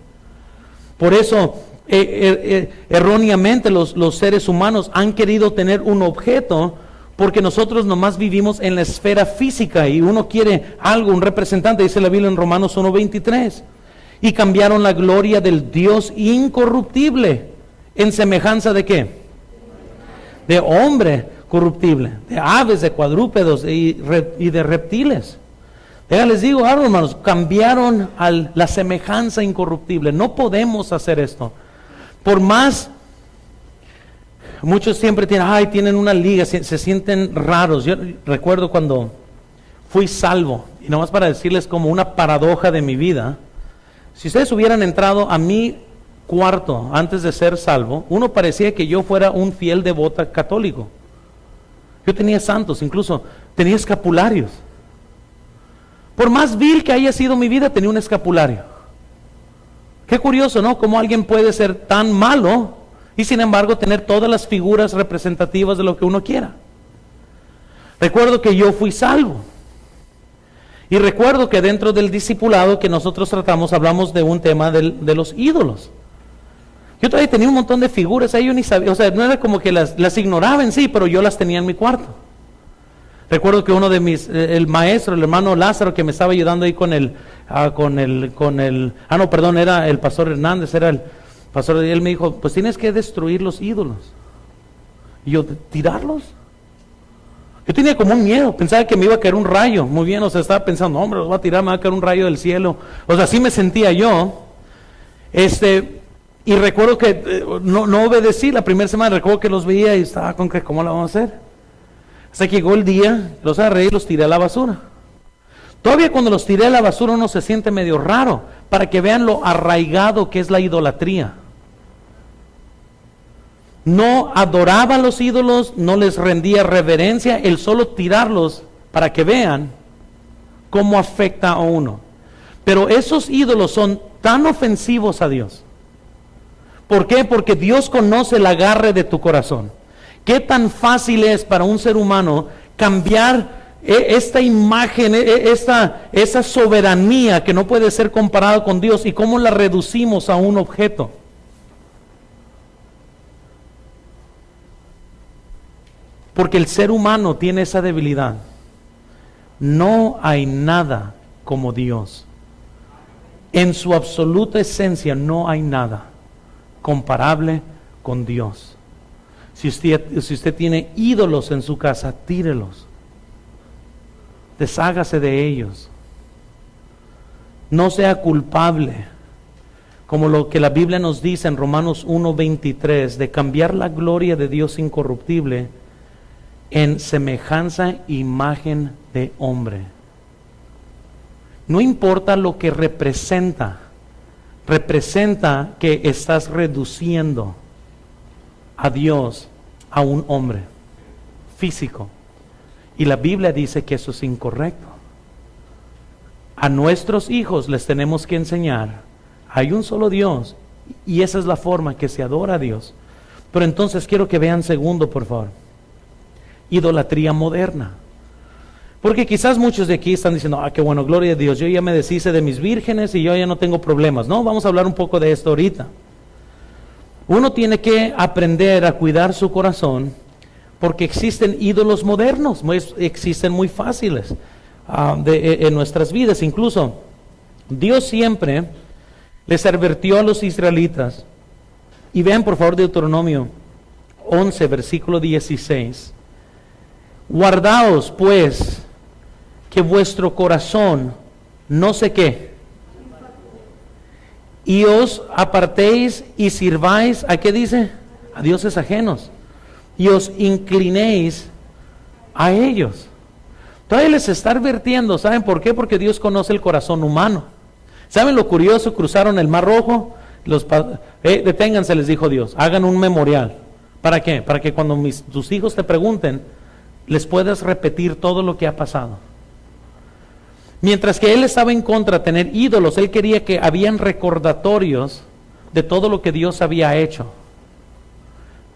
Por eso, erróneamente los seres humanos han querido tener un objeto, porque nosotros nomás vivimos en la esfera física y uno quiere algo, un representante, dice la Biblia en Romanos 1:23. Y cambiaron la gloria del Dios incorruptible en semejanza de ¿qué? De hombre corruptible, de aves, de cuadrúpedos y de reptiles. Les digo algo, hermanos, cambiaron a la semejanza incorruptible. No podemos hacer esto. Por más, muchos siempre tienen una liga, se sienten raros. Yo recuerdo cuando fui salvo, y nomás para decirles como una paradoja de mi vida, si ustedes hubieran entrado a mi cuarto antes de ser salvo, uno parecía que yo fuera un fiel devoto católico. Yo tenía santos, incluso tenía escapularios. Por más vil que haya sido mi vida, tenía un escapulario. Qué curioso, ¿no? Cómo alguien puede ser tan malo y sin embargo tener todas las figuras representativas de lo que uno quiera. Recuerdo que yo fui salvo. Y recuerdo que dentro del discipulado que nosotros tratamos, hablamos de un tema de los ídolos. Yo todavía tenía un montón de figuras, ahí yo ni sabía, o sea, no era como que las ignoraba en sí, pero yo las tenía en mi cuarto. Recuerdo que uno de mis, el maestro, el hermano Lázaro, que me estaba ayudando ahí era el pastor Hernández, era el pastor, y él me dijo, pues tienes que destruir los ídolos. Y yo, ¿tirarlos? Yo tenía como un miedo, pensaba que me iba a caer un rayo, muy bien, o sea, estaba pensando, hombre, los voy a tirar, me va a caer un rayo del cielo. O sea, así me sentía yo. Y recuerdo que no obedecí la primera semana, recuerdo que los veía y estaba con que, ¿cómo la vamos a hacer? Hasta que llegó el día, los agarré y los tiré a la basura. Todavía cuando los tiré a la basura uno se siente medio raro, para que vean lo arraigado que es la idolatría. No adoraba a los ídolos, no les rendía reverencia, el solo tirarlos para que vean cómo afecta a uno. Pero esos ídolos son tan ofensivos a Dios. ¿Por qué? Porque Dios conoce el agarre de tu corazón. ¿Qué tan fácil es para un ser humano cambiar esta imagen, esa soberanía que no puede ser comparada con Dios, y cómo la reducimos a un objeto? Porque el ser humano tiene esa debilidad. No hay nada como Dios. En su absoluta esencia no hay nada comparable con Dios. Si usted tiene ídolos en su casa, tírelos. Deshágase de ellos. No sea culpable, como lo que la Biblia nos dice en Romanos 1:23, de cambiar la gloria de Dios incorruptible en semejanza e imagen de hombre. No importa lo que representa que estás reduciendo a Dios a un hombre físico. Y la Biblia dice que eso es incorrecto. A nuestros hijos les tenemos que enseñar, hay un solo Dios, y esa es la forma que se adora a Dios. Pero entonces quiero que vean segundo, por favor. Idolatría moderna. Porque quizás muchos de aquí están diciendo, qué bueno, gloria a Dios, yo ya me deshice de mis vírgenes y yo ya no tengo problemas. No, vamos a hablar un poco de esto ahorita. Uno tiene que aprender a cuidar su corazón, porque existen ídolos modernos, existen muy fáciles en nuestras vidas. Incluso Dios siempre les advirtió a los israelitas, y vean por favor Deuteronomio 11, versículo 16. Guardaos pues que vuestro corazón no se qué, y os apartéis y sirváis, ¿a qué dice? A dioses ajenos, y os inclinéis a ellos. Todavía les está advirtiendo, ¿saben por qué? Porque Dios conoce el corazón humano. ¿Saben lo curioso? Cruzaron el Mar Rojo, deténganse, les dijo Dios, hagan un memorial. ¿Para qué? Para que cuando tus hijos te pregunten, les puedas repetir todo lo que ha pasado. Mientras que él estaba en contra de tener ídolos, él quería que habían recordatorios de todo lo que Dios había hecho.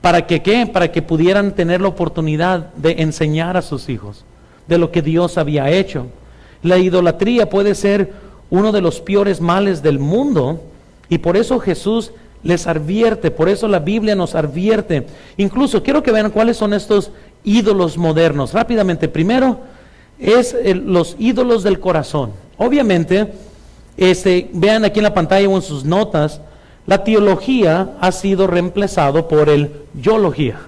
¿Para que qué? Para que pudieran tener la oportunidad de enseñar a sus hijos de lo que Dios había hecho. La idolatría puede ser uno de los peores males del mundo, y por eso Jesús les advierte, por eso la Biblia nos advierte. Incluso quiero que vean cuáles son estos ídolos modernos. Rápidamente, primero es los ídolos del corazón. Obviamente, vean aquí en la pantalla o en sus notas, la teología ha sido reemplazado por el yología.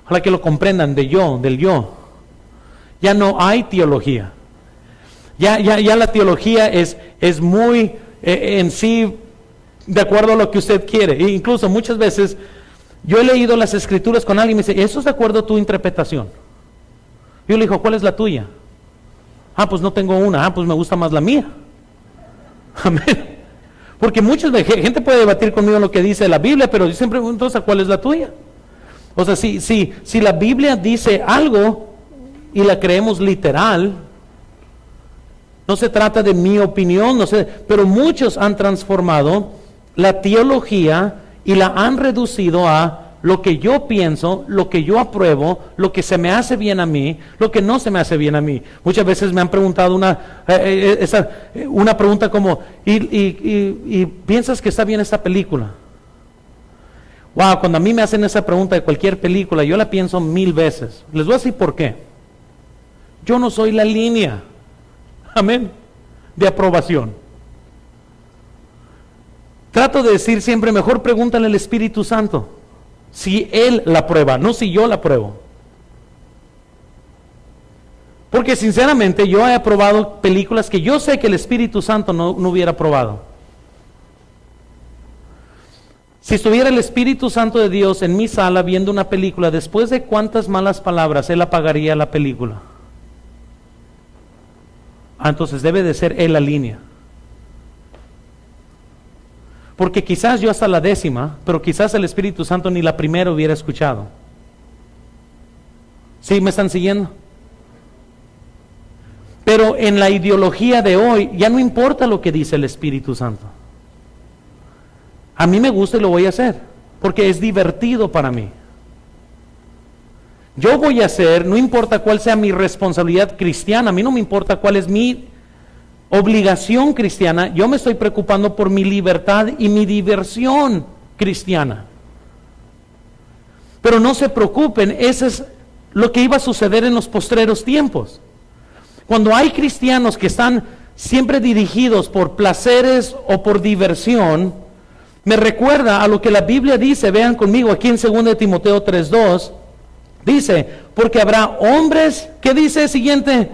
Ojalá que lo comprendan, del yo. Ya no hay teología. Ya la teología es muy en sí de acuerdo a lo que usted quiere. E incluso muchas veces yo he leído las escrituras con alguien y me dice, ¿eso es de acuerdo a tu interpretación? Yo le digo, ¿cuál es la tuya? Pues no tengo una. Pues me gusta más la mía. Amén. Porque gente puede debatir conmigo lo que dice la Biblia, pero yo siempre pregunto, ¿cuál es la tuya? O sea, si la Biblia dice algo y la creemos literal, no se trata de mi opinión, no sé, pero muchos han transformado la teología y la han reducido a lo que yo pienso, lo que yo apruebo, lo que se me hace bien a mí, lo que no se me hace bien a mí. Muchas veces me han preguntado una pregunta como, ¿y piensas que está bien esta película? Wow, cuando a mí me hacen esa pregunta de cualquier película, yo la pienso 1000 veces. Les voy a decir por qué. Yo no soy la línea, amén, de aprobación. Trato de decir siempre, mejor pregúntale al Espíritu Santo. Si Él la prueba, no si yo la pruebo. Porque sinceramente yo he aprobado películas que yo sé que el Espíritu Santo no hubiera aprobado. Si estuviera el Espíritu Santo de Dios en mi sala viendo una película, después de cuántas malas palabras Él apagaría la película. Entonces debe de ser Él la línea. Porque quizás yo hasta la 10ª, pero quizás el Espíritu Santo ni la primera hubiera escuchado. ¿Sí me están siguiendo? Pero en la ideología de hoy ya no importa lo que dice el Espíritu Santo. A mí me gusta y lo voy a hacer, porque es divertido para mí. Yo voy a hacer, no importa cuál sea mi responsabilidad cristiana, a mí no me importa cuál es mi obligación cristiana, yo me estoy preocupando por mi libertad y mi diversión cristiana. Pero no se preocupen, eso es lo que iba a suceder en los postreros tiempos. Cuando hay cristianos que están siempre dirigidos por placeres o por diversión, me recuerda a lo que la Biblia dice, vean conmigo aquí en 2 de Timoteo 3:2, dice, porque habrá hombres, ¿qué dice siguiente?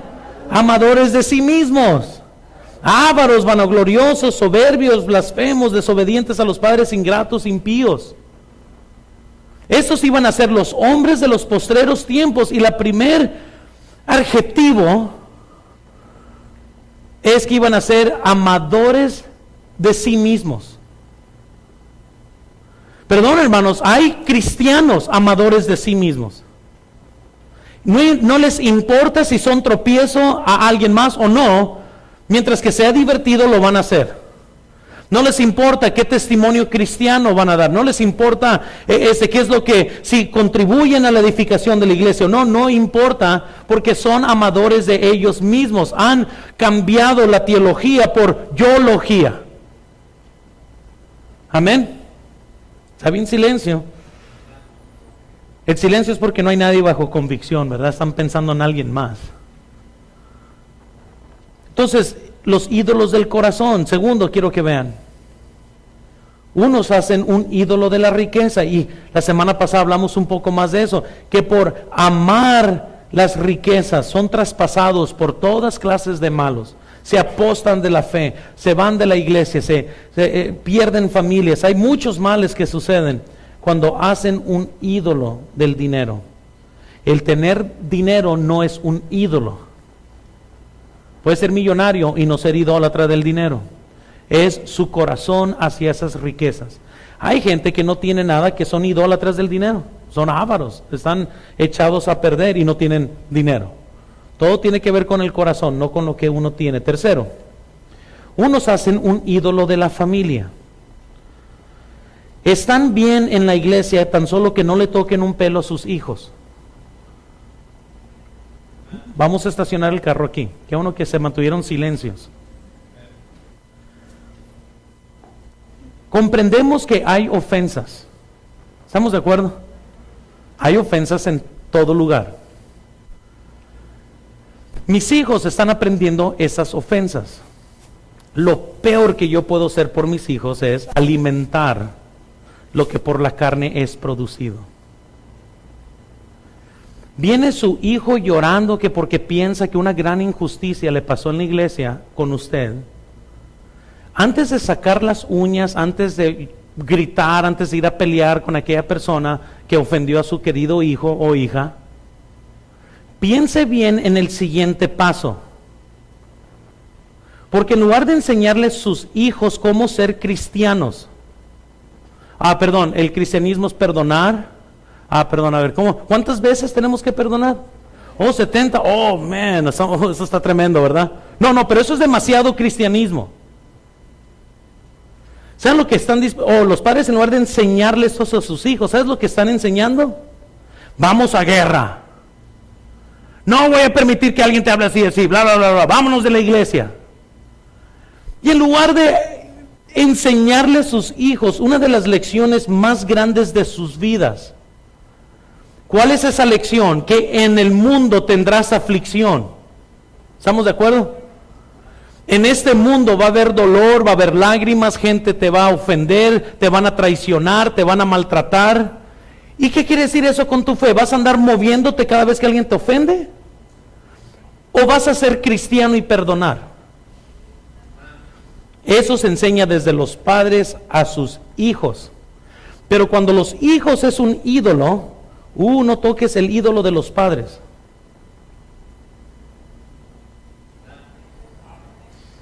Amadores de sí mismos, ávaros, vanagloriosos, soberbios, blasfemos, desobedientes a los padres, ingratos, impíos. Esos iban a ser los hombres de los postreros tiempos, y la primer adjetivo es que iban a ser amadores de sí mismos. Perdón, hermanos, hay cristianos amadores de sí mismos. No les importa si son tropiezo a alguien más o no, mientras que sea divertido lo van a hacer. No les importa qué testimonio cristiano van a dar, no les importa qué es lo que, si contribuyen a la edificación de la iglesia o no, no importa, porque son amadores de ellos mismos. Han cambiado la teología por yoología. Amén. ¿Está bien silencio? El silencio es porque no hay nadie bajo convicción, ¿verdad? Están pensando en alguien más. Entonces, los ídolos del corazón. Segundo, quiero que vean. Unos hacen un ídolo de la riqueza, y la semana pasada hablamos un poco más de eso, que por amar las riquezas son traspasados por todas clases de malos. Se apostan de la fe, se van de la iglesia, se pierden familias. Hay muchos males que suceden cuando hacen un ídolo del dinero. El tener dinero no es un ídolo. Puede ser millonario y no ser idólatra del dinero. Es su corazón hacia esas riquezas. Hay gente que no tiene nada, que son idólatras del dinero. Son ávaros, están echados a perder y no tienen dinero. Todo tiene que ver con el corazón, no con lo que uno tiene. Tercero, unos hacen un ídolo de la familia. Están bien en la iglesia, tan solo que no le toquen un pelo a sus hijos. Vamos a estacionar el carro aquí. Qué bueno que se mantuvieron silencios. Comprendemos que hay ofensas. ¿Estamos de acuerdo? Hay ofensas en todo lugar. Mis hijos están aprendiendo esas ofensas. Lo peor que yo puedo hacer por mis hijos es alimentar lo que por la carne es producido. Viene su hijo llorando que porque piensa que una gran injusticia le pasó en la iglesia con usted. Antes de sacar las uñas, antes de gritar, antes de ir a pelear con aquella persona que ofendió a su querido hijo o hija, piense bien en el siguiente paso. Porque en lugar de enseñarles a sus hijos cómo ser cristianos, el cristianismo es perdonar. A ver, ¿cuántas veces tenemos que perdonar? 70, man, eso está tremendo, ¿verdad? No, pero eso es demasiado cristianismo. ¿Saben lo que están los padres, en lugar de enseñarles eso a sus hijos, ¿sabes lo que están enseñando? Vamos a guerra. No voy a permitir que alguien te hable así, bla, bla, bla, bla, vámonos de la iglesia. Y en lugar de enseñarle a sus hijos una de las lecciones más grandes de sus vidas, ¿cuál es esa lección? Que en el mundo tendrás aflicción. ¿Estamos de acuerdo? En este mundo va a haber dolor, va a haber lágrimas, gente te va a ofender, te van a traicionar, te van a maltratar. ¿Y qué quiere decir eso con tu fe? ¿Vas a andar moviéndote cada vez que alguien te ofende? ¿O vas a ser cristiano y perdonar? Eso se enseña desde los padres a sus hijos. Pero cuando los hijos es un ídolo, no toques el ídolo de los padres.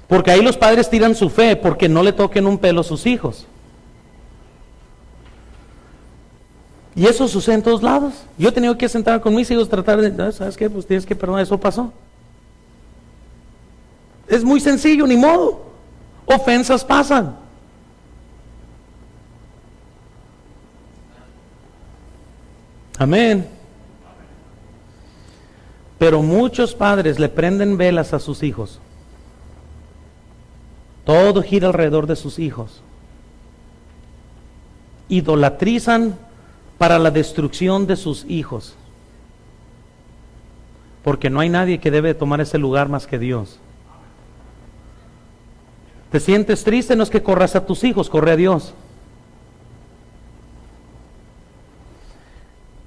Porque ahí los padres tiran su fe porque no le toquen un pelo a sus hijos. Y eso sucede en todos lados. Yo he tenido que sentar con mis hijos, tratar de, ¿sabes qué? Pues tienes que perdonar, eso pasó. Es muy sencillo, ni modo. Ofensas pasan. Amén. Pero muchos padres le prenden velas a sus hijos. Todo gira alrededor de sus hijos. Idolatrizan para la destrucción de sus hijos. Porque no hay nadie que debe tomar ese lugar más que Dios. ¿Te sientes triste? No es que corras a tus hijos, corre a Dios.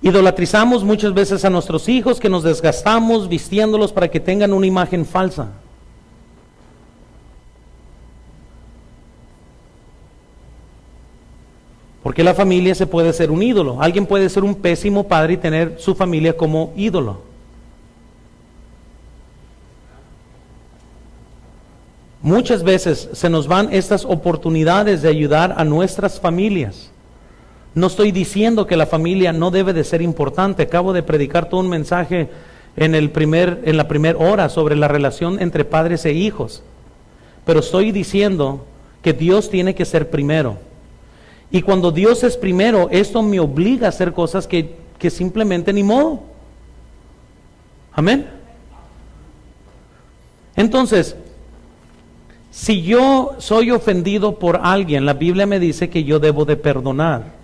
Idolatrizamos muchas veces a nuestros hijos, que nos desgastamos vistiéndolos para que tengan una imagen falsa. Porque la familia se puede ser un ídolo. Alguien puede ser un pésimo padre y tener su familia como ídolo. Muchas veces se nos van estas oportunidades de ayudar a nuestras familias. No estoy diciendo que la familia no debe de ser importante. Acabo de predicar todo un mensaje en la primera hora sobre la relación entre padres e hijos. Pero estoy diciendo que Dios tiene que ser primero. Y cuando Dios es primero, esto me obliga a hacer cosas que simplemente ni modo. Amén. Entonces, si yo soy ofendido por alguien, la Biblia me dice que yo debo de perdonar.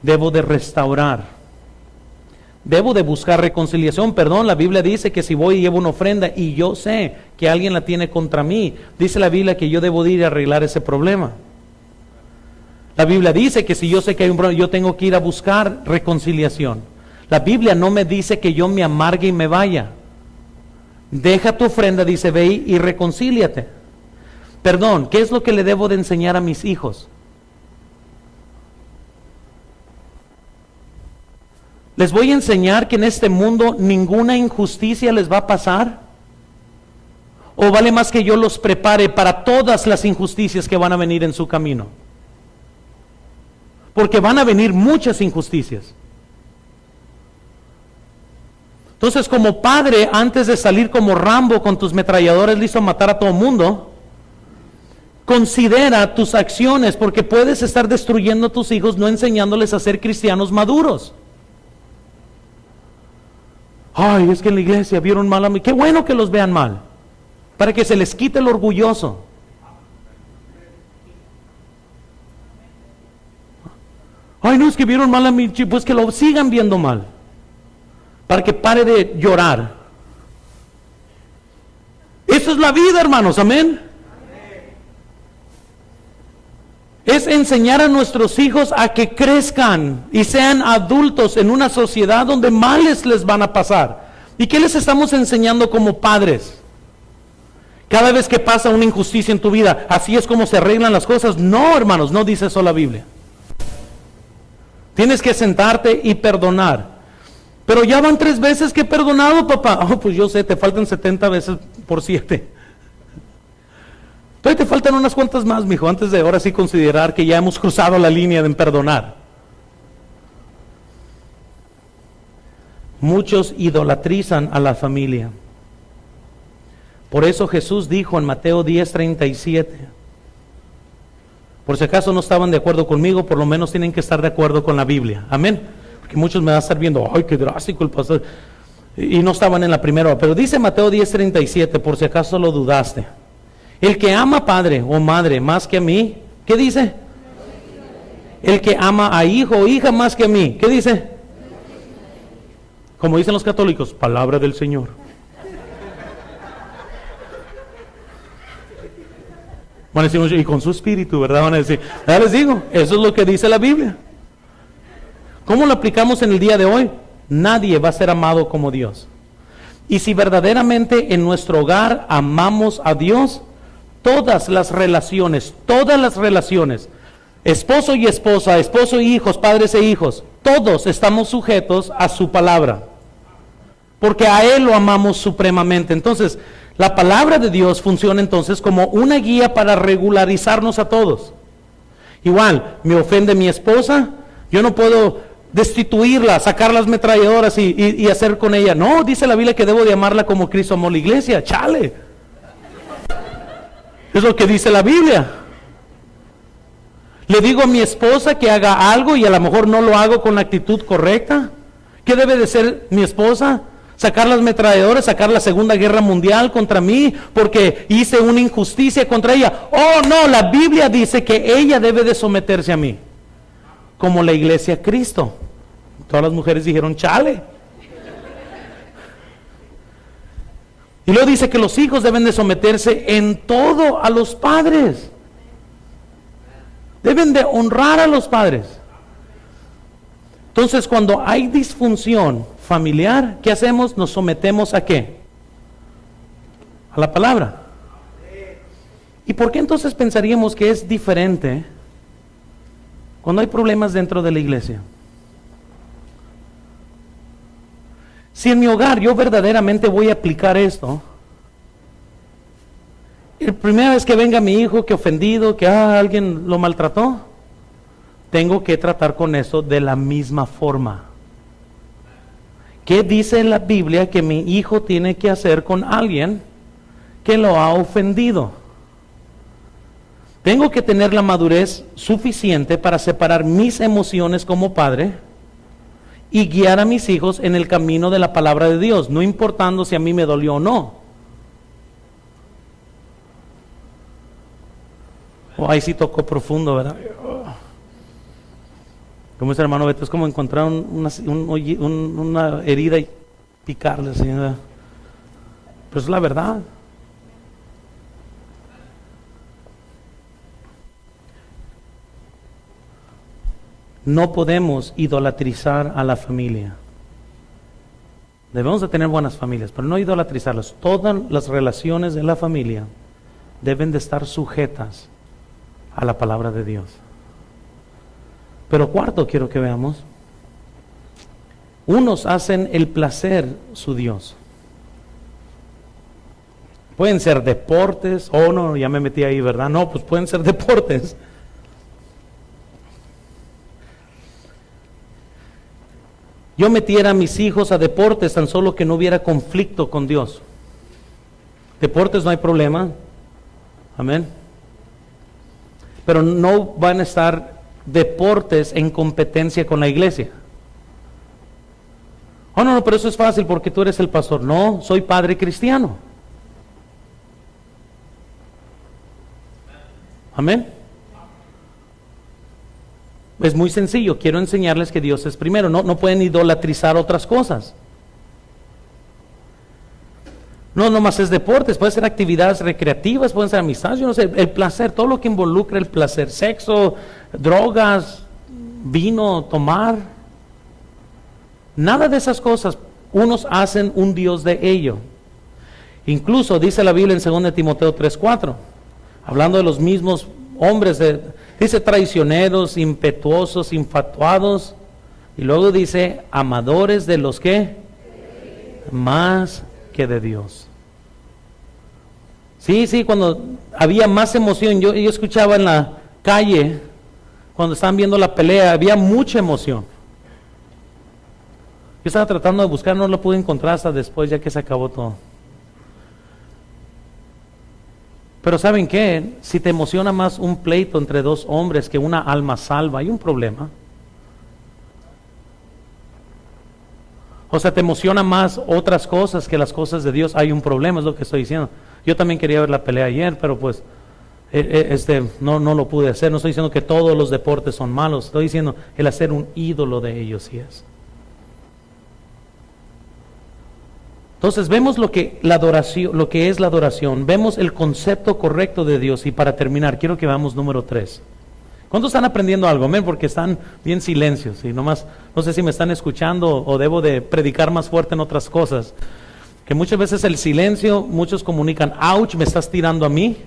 Debo de restaurar. Debo de buscar reconciliación. Perdón, la Biblia dice que si voy y llevo una ofrenda y yo sé que alguien la tiene contra mí, dice la Biblia que yo debo de ir a arreglar ese problema. La Biblia dice que si yo sé que hay un problema, yo tengo que ir a buscar reconciliación. La Biblia no me dice que yo me amargue y me vaya. Deja tu ofrenda, dice, ve y reconcíliate. Perdón, ¿qué es lo que le debo de enseñar a mis hijos? ¿Les voy a enseñar que en este mundo ninguna injusticia les va a pasar? ¿O vale más que yo los prepare para todas las injusticias que van a venir en su camino? Porque van a venir muchas injusticias. Entonces, como padre, antes de salir como Rambo con tus metralladores listo a matar a todo el mundo, considera tus acciones, porque puedes estar destruyendo a tus hijos no enseñándoles a ser cristianos maduros. Ay, es que en la iglesia vieron mal a mí. Qué bueno que los vean mal, para que se les quite el orgulloso. Ay, no, es que vieron mal a mí, pues que lo sigan viendo mal, para que pare de llorar. Eso es la vida, hermanos, amén. Es enseñar a nuestros hijos a que crezcan y sean adultos en una sociedad donde males les van a pasar. ¿Y qué les estamos enseñando como padres? Cada vez que pasa una injusticia en tu vida, así es como se arreglan las cosas. No, hermanos, no dice eso la Biblia. Tienes que sentarte y perdonar. Pero ya van 3 veces que he perdonado, papá. Pues yo sé, te faltan 70 veces por 7. Todavía te faltan unas cuantas más, mijo, antes de ahora sí considerar que ya hemos cruzado la línea de perdonar. Muchos idolatrizan a la familia. Por eso Jesús dijo en Mateo 10:37, por si acaso no estaban de acuerdo conmigo, por lo menos tienen que estar de acuerdo con la Biblia. Amén. Porque muchos me van a estar viendo, ay, qué drástico el pastor. Y no estaban en la primera hora. Pero dice Mateo 10:37, por si acaso lo dudaste. El que ama padre o madre más que a mí, ¿qué dice? El que ama a hijo o hija más que a mí, ¿qué dice? Como dicen los católicos, palabra del Señor. Van a decir, y con su espíritu, ¿verdad? Van a decir, ya les digo, eso es lo que dice la Biblia. ¿Cómo lo aplicamos en el día de hoy? Nadie va a ser amado como Dios. Y si verdaderamente en nuestro hogar amamos a Dios, todas las relaciones, esposo y esposa, esposo y hijos, padres e hijos, todos estamos sujetos a su palabra, porque a Él lo amamos supremamente. Entonces, la palabra de Dios funciona entonces como una guía para regularizarnos a todos. Igual, me ofende mi esposa, yo no puedo destituirla, sacar las metralladoras y hacer con ella. No, dice la Biblia que debo de amarla como Cristo amó la iglesia. Chale. Es lo que dice la Biblia. Le digo a mi esposa que haga algo y a lo mejor no lo hago con la actitud correcta. ¿Qué debe de ser mi esposa? Sacar las metralladoras, sacar la Segunda Guerra Mundial contra mí porque hice una injusticia contra ella. Oh no, la Biblia dice que ella debe de someterse a mí, como la iglesia a Cristo. Todas las mujeres dijeron, chale. Y luego dice que los hijos deben de someterse en todo a los padres. Deben de honrar a los padres. Entonces, cuando hay disfunción familiar, ¿qué hacemos? Nos sometemos ¿a qué? A la palabra. ¿Y por qué entonces pensaríamos que es diferente cuando hay problemas dentro de la iglesia? Si en mi hogar yo verdaderamente voy a aplicar esto, la primera vez que venga mi hijo que ofendido, que alguien lo maltrató, tengo que tratar con eso de la misma forma. ¿Qué dice la Biblia que mi hijo tiene que hacer con alguien que lo ha ofendido? Tengo que tener la madurez suficiente para separar mis emociones como padre y guiar a mis hijos en el camino de la palabra de Dios, no importando si a mí me dolió o no. Ahí sí tocó profundo, ¿verdad? Como dice el hermano Beto, es como encontrar una herida y picarle así, ¿verdad? Pero es la verdad. No podemos idolatrizar a la familia. Debemos de tener buenas familias, pero no idolatrizarlas. Todas las relaciones de la familia deben de estar sujetas a la palabra de Dios. Pero cuarto, quiero que veamos, unos hacen el placer su Dios. Pueden ser deportes, no, ya me metí ahí, ¿verdad? No, pues pueden ser deportes. Yo metiera a mis hijos a deportes tan solo que no hubiera conflicto con Dios. Deportes no hay problema, amén. Pero no van a estar deportes en competencia con la iglesia. No, pero eso es fácil porque tú eres el pastor. No, soy padre cristiano. Amén. Es muy sencillo, quiero enseñarles que Dios es primero. No pueden idolatrizar otras cosas. No nomás es deportes, puede ser actividades recreativas, pueden ser amistades, yo no sé, el placer, todo lo que involucra el placer, sexo, drogas, vino, tomar. Nada de esas cosas, unos hacen un Dios de ello. Incluso dice la Biblia en 2 Timoteo 3:4, hablando de los mismos hombres, dice traicioneros, impetuosos, infatuados, y luego dice amadores de los que más que de Dios. Sí, cuando había más emoción. Yo escuchaba en la calle, cuando estaban viendo la pelea, había mucha emoción. Yo estaba tratando de buscar, no lo pude encontrar hasta después, ya que se acabó todo. Pero ¿saben qué? Si te emociona más un pleito entre dos hombres que una alma salva, hay un problema. O sea, te emociona más otras cosas que las cosas de Dios, hay un problema, es lo que estoy diciendo. Yo también quería ver la pelea ayer, pero pues no lo pude hacer. No estoy diciendo que todos los deportes son malos, estoy diciendo el hacer un ídolo de ellos sí es. Entonces vemos lo que es la adoración, vemos el concepto correcto de Dios. Y para terminar, quiero que veamos número 3. ¿Cuántos están aprendiendo algo? Amén, porque están bien silencios y nomás, no sé si me están escuchando o debo de predicar más fuerte en otras cosas. Que muchas veces el silencio, muchos comunican, ouch, me estás tirando a mí.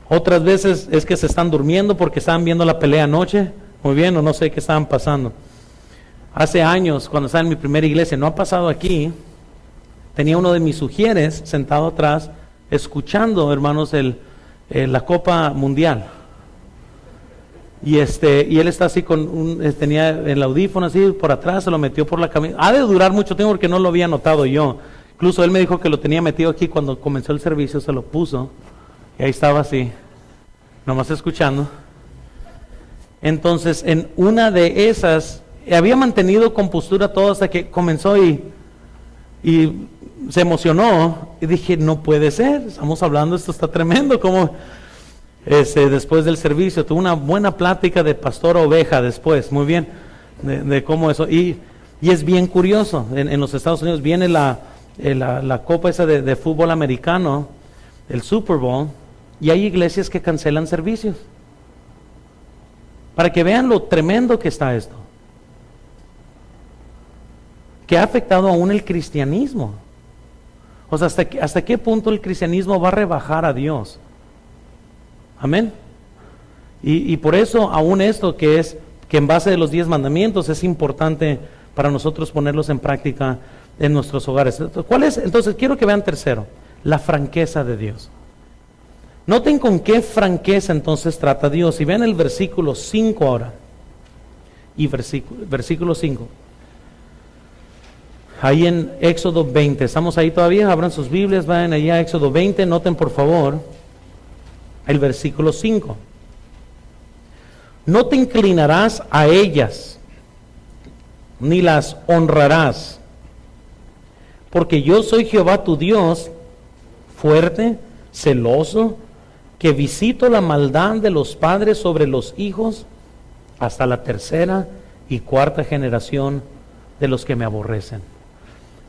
Otras veces es que se están durmiendo porque estaban viendo la pelea anoche, muy bien, o no sé qué estaban pasando. Hace años, cuando estaba en mi primera iglesia, no ha pasado aquí, tenía uno de mis sugieres sentado atrás, escuchando, hermanos, la Copa Mundial. Y él está así tenía el audífono así por atrás, se lo metió por la camisa. Ha de durar mucho tiempo porque no lo había notado yo. Incluso él me dijo que lo tenía metido aquí cuando comenzó el servicio, se lo puso. Y ahí estaba así, nomás escuchando. Entonces, en una de esas, había mantenido compostura todo hasta que comenzó y se emocionó. Y dije, no puede ser, estamos hablando, esto está tremendo. Como después del servicio, tuve una buena plática de pastor oveja después, muy bien, de cómo eso. Y es bien curioso, en los Estados Unidos viene la copa esa de fútbol americano, el Super Bowl, y hay iglesias que cancelan servicios. Para que vean lo tremendo que está esto. Que ha afectado aún el cristianismo. O sea, ¿hasta qué punto el cristianismo va a rebajar a Dios? Amén. Y por eso aún esto que en base de los 10 mandamientos es importante para nosotros ponerlos en práctica en nuestros hogares. ¿Cuál es? Entonces quiero que vean tercero, la franqueza de Dios. Noten con qué franqueza entonces trata Dios. Y vean el versículo 5 ahora. Y versículo 5. Ahí en Éxodo 20. ¿Estamos ahí todavía? Abran sus Biblias, vayan allá a Éxodo 20. Noten por favor el versículo 5. No te inclinarás a ellas, ni las honrarás, porque yo soy Jehová tu Dios, fuerte, celoso, que visito la maldad de los padres sobre los hijos hasta la 3ª y 4ª generación de los que me aborrecen.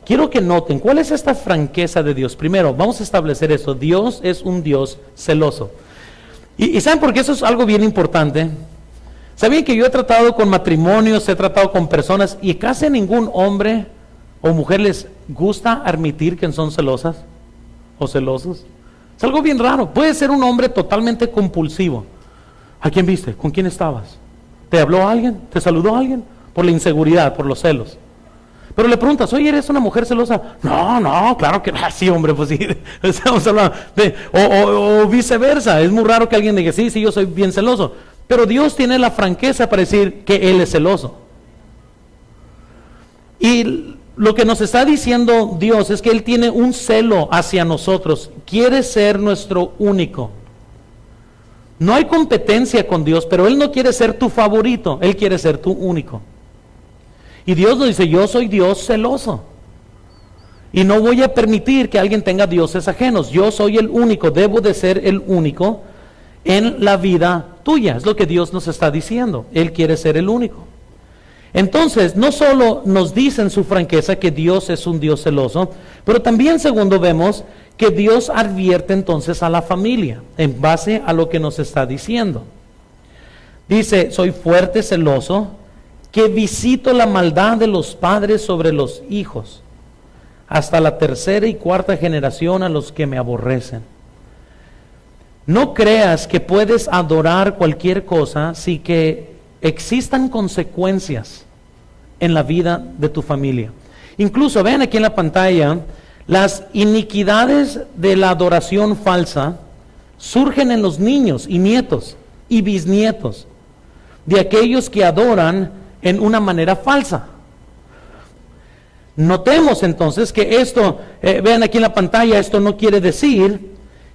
Quiero que noten, ¿cuál es esta franqueza de Dios? Primero, vamos a establecer eso. Dios es un Dios celoso. ¿Y saben por qué eso es algo bien importante? ¿Sabían que yo he tratado con matrimonios, he tratado con personas y casi a ningún hombre o mujer les gusta admitir que son celosas o celosos? Es algo bien raro. Puede ser un hombre totalmente compulsivo. ¿A quién viste? ¿Con quién estabas? ¿Te habló alguien? ¿Te saludó alguien? Por la inseguridad, por los celos. Pero le preguntas, oye, ¿eres una mujer celosa? No, claro que no. Sí, hombre, pues sí. Estamos hablando o viceversa. Es muy raro que alguien diga, sí, yo soy bien celoso. Pero Dios tiene la franqueza para decir que Él es celoso. Y lo que nos está diciendo Dios es que Él tiene un celo hacia nosotros. Quiere ser nuestro único. No hay competencia con Dios, pero Él no quiere ser tu favorito. Él quiere ser tu único. Y Dios nos dice, yo soy Dios celoso. Y no voy a permitir que alguien tenga dioses ajenos. Yo soy el único, debo de ser el único en la vida tuya. Es lo que Dios nos está diciendo. Él quiere ser el único. Entonces, no solo nos dice en su franqueza que Dios es un Dios celoso, pero también, segundo, vemos que Dios advierte entonces a la familia en base a lo que nos está diciendo. Dice, soy fuerte, celoso, que visito la maldad de los padres sobre los hijos, hasta la 3ª y 4ª generación a los que me aborrecen. No creas que puedes adorar cualquier cosa sin que existan consecuencias en la vida de tu familia. Incluso vean aquí en la pantalla las iniquidades de la adoración falsa surgen en los niños y nietos y bisnietos de aquellos que adoran en una manera falsa. Notemos entonces que esto, vean aquí en la pantalla, esto no quiere decir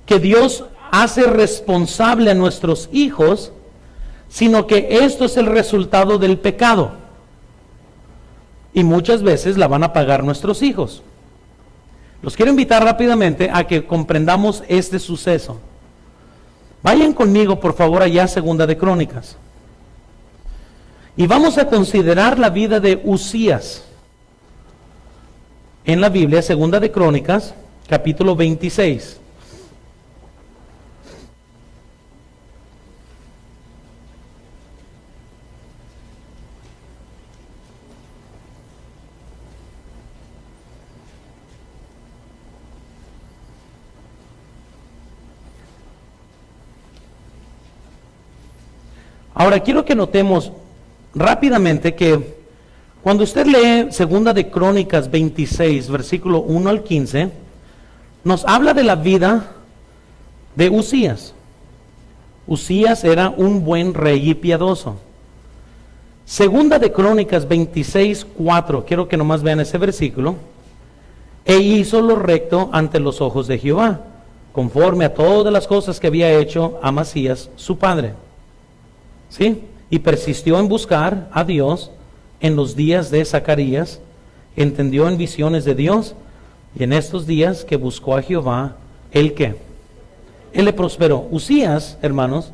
que Dios hace responsable a nuestros hijos, sino que esto es el resultado del pecado. Y muchas veces la van a pagar nuestros hijos. Los quiero invitar rápidamente a que comprendamos este suceso. Vayan conmigo, por favor, allá a Segunda de Crónicas. Y vamos a considerar la vida de Uzías. En la Biblia, Segunda de Crónicas, capítulo 26. Ahora quiero que notemos rápidamente que cuando usted lee Segunda de Crónicas 26, versículo 1 al 15, nos habla de la vida de Uzías. Uzías era un buen rey y piadoso. Segunda de Crónicas 26, 4, quiero que nomás vean ese versículo. E hizo lo recto ante los ojos de Jehová, conforme a todas las cosas que había hecho Amasías su padre. ¿Sí? Y persistió en buscar a Dios en los días de Zacarías, entendió en visiones de Dios, y en estos días que buscó a Jehová, ¿él qué? Él le prosperó. Uzías, hermanos,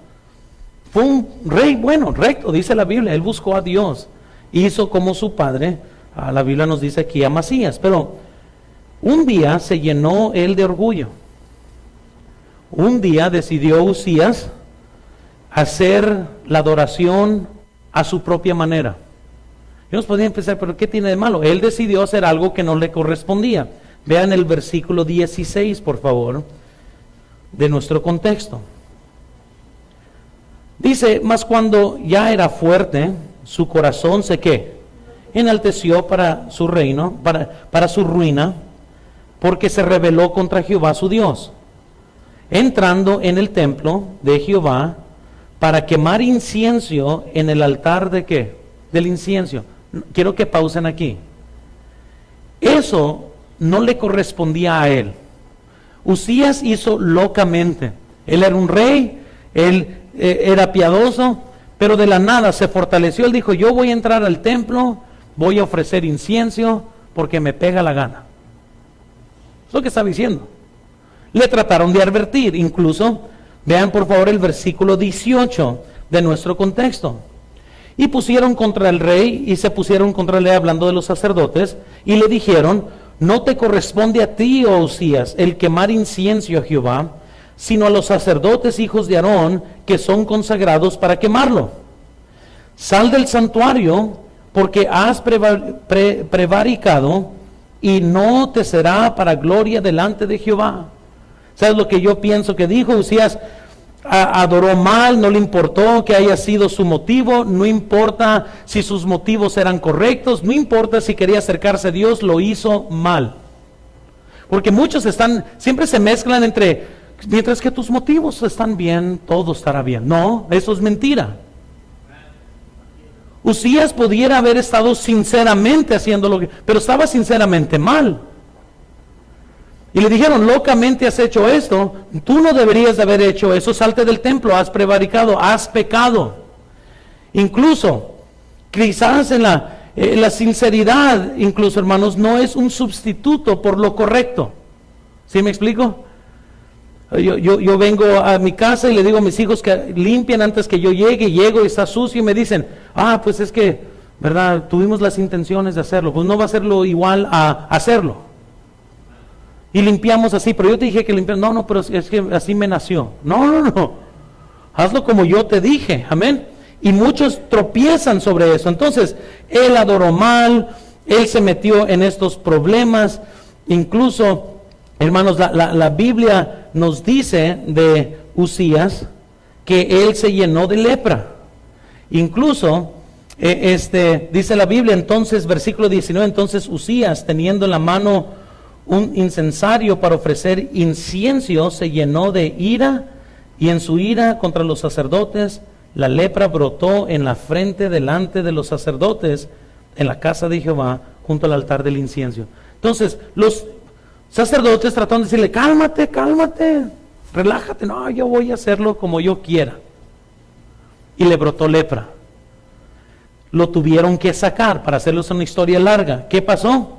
fue un rey bueno, recto, dice la Biblia. Él buscó a Dios, hizo como su padre. La Biblia nos dice aquí Amasías, pero un día se llenó él de orgullo. Un día decidió Uzías hacer la adoración a su propia manera. Y nos podrían pensar, pero ¿qué tiene de malo? Él decidió hacer algo que no le correspondía. Vean el versículo 16, por favor, de nuestro contexto. Dice, mas cuando ya era fuerte, su corazón se ¿qué? Enalteció para su reino, para su ruina, porque se rebeló contra Jehová su Dios, entrando en el templo de Jehová, para quemar incienso en el altar de ¿qué? Del incienso. Quiero que pausen aquí. Eso no le correspondía a él. Uzías hizo locamente. Él era un rey, él era piadoso, pero de la nada se fortaleció. Él dijo, yo voy a entrar al templo, voy a ofrecer incienso porque me pega la gana. Es lo que está diciendo. Le trataron de advertir, incluso. Vean por favor el versículo 18 de nuestro contexto. Y pusieron contra el rey, y se pusieron contra él, hablando de los sacerdotes, y le dijeron, no te corresponde a ti, oh Uzías, el quemar incienso a Jehová, sino a los sacerdotes hijos de Aarón, que son consagrados para quemarlo. Sal del santuario, porque has prevaricado, y no te será para gloria delante de Jehová. ¿Sabes lo que yo pienso que dijo? Uzías adoró mal, no le importó que haya sido su motivo, no importa si sus motivos eran correctos, no importa si quería acercarse a Dios, lo hizo mal. Porque muchos siempre se mezclan entre, mientras que tus motivos están bien, todo estará bien. No, eso es mentira. Uzías pudiera haber estado sinceramente haciendo lo que, pero estaba sinceramente mal. Y le dijeron, locamente has hecho esto, tú no deberías de haber hecho eso, salte del templo, has prevaricado, has pecado. Incluso, quizás en la sinceridad, incluso hermanos, no es un sustituto por lo correcto. ¿Sí me explico? Yo vengo a mi casa y le digo a mis hijos que limpien antes que yo llegue, llego y está sucio y me dicen, pues es que, ¿verdad? Tuvimos las intenciones de hacerlo, pues no va a serlo igual a hacerlo. Y limpiamos así, pero yo te dije que limpiamos. No, pero es que así me nació. No. Hazlo como yo te dije. Amén. Y muchos tropiezan sobre eso. Entonces, él adoró mal, él se metió en estos problemas. Incluso, hermanos, la Biblia nos dice de Uzías que él se llenó de lepra. Incluso, dice la Biblia, entonces, versículo 19, entonces Uzías, teniendo en la mano un incensario para ofrecer incienso, se llenó de ira Y en su ira contra los sacerdotes, la lepra brotó en la frente delante de los sacerdotes en la casa de Jehová, junto al altar del incienso. Entonces, los sacerdotes trataron de decirle, cálmate, cálmate, relájate, no, yo voy a hacerlo como yo quiera. Y le brotó lepra. Lo tuvieron que sacar, para hacerles una historia larga. ¿Qué pasó?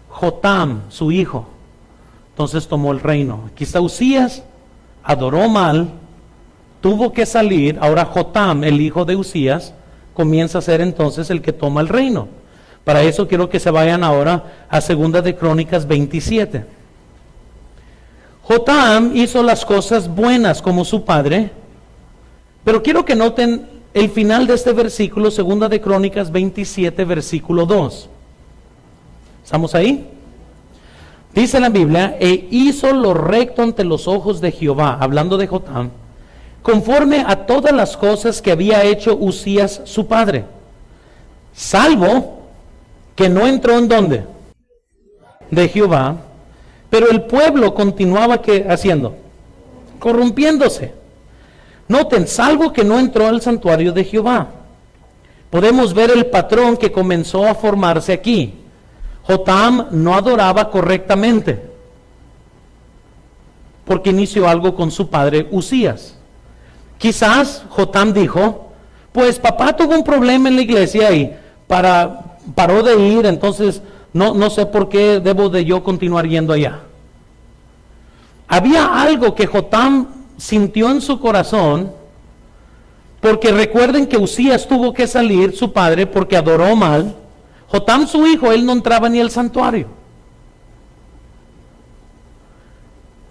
Jotam, su hijo, entonces tomó el reino. Aquí está Usías, adoró mal, tuvo que salir. Ahora Jotam, el hijo de Usías, comienza a ser entonces el que toma el reino. Para eso quiero que se vayan ahora a 2 de Crónicas 27. Jotam hizo las cosas buenas como su padre, pero quiero que noten el final de este versículo, 2 de Crónicas 27, versículo 2. ¿Estamos ahí? Dice la Biblia, e hizo lo recto ante los ojos de Jehová, hablando de Jotam, conforme a todas las cosas que había hecho Usías su padre, salvo que no entró en ¿dónde? De Jehová, pero el pueblo continuaba ¿qué haciendo? Corrompiéndose. Noten, salvo que no entró al santuario de Jehová. Podemos ver el patrón que comenzó a formarse aquí. Jotam no adoraba correctamente, porque inició algo con su padre Usías. Quizás Jotam dijo, pues papá tuvo un problema en la iglesia y paró de ir, entonces no sé por qué debo de yo continuar yendo allá. Había algo que Jotam sintió en su corazón, porque recuerden que Usías tuvo que salir, su padre, porque adoró mal. Jotam, su hijo, él no entraba ni al santuario.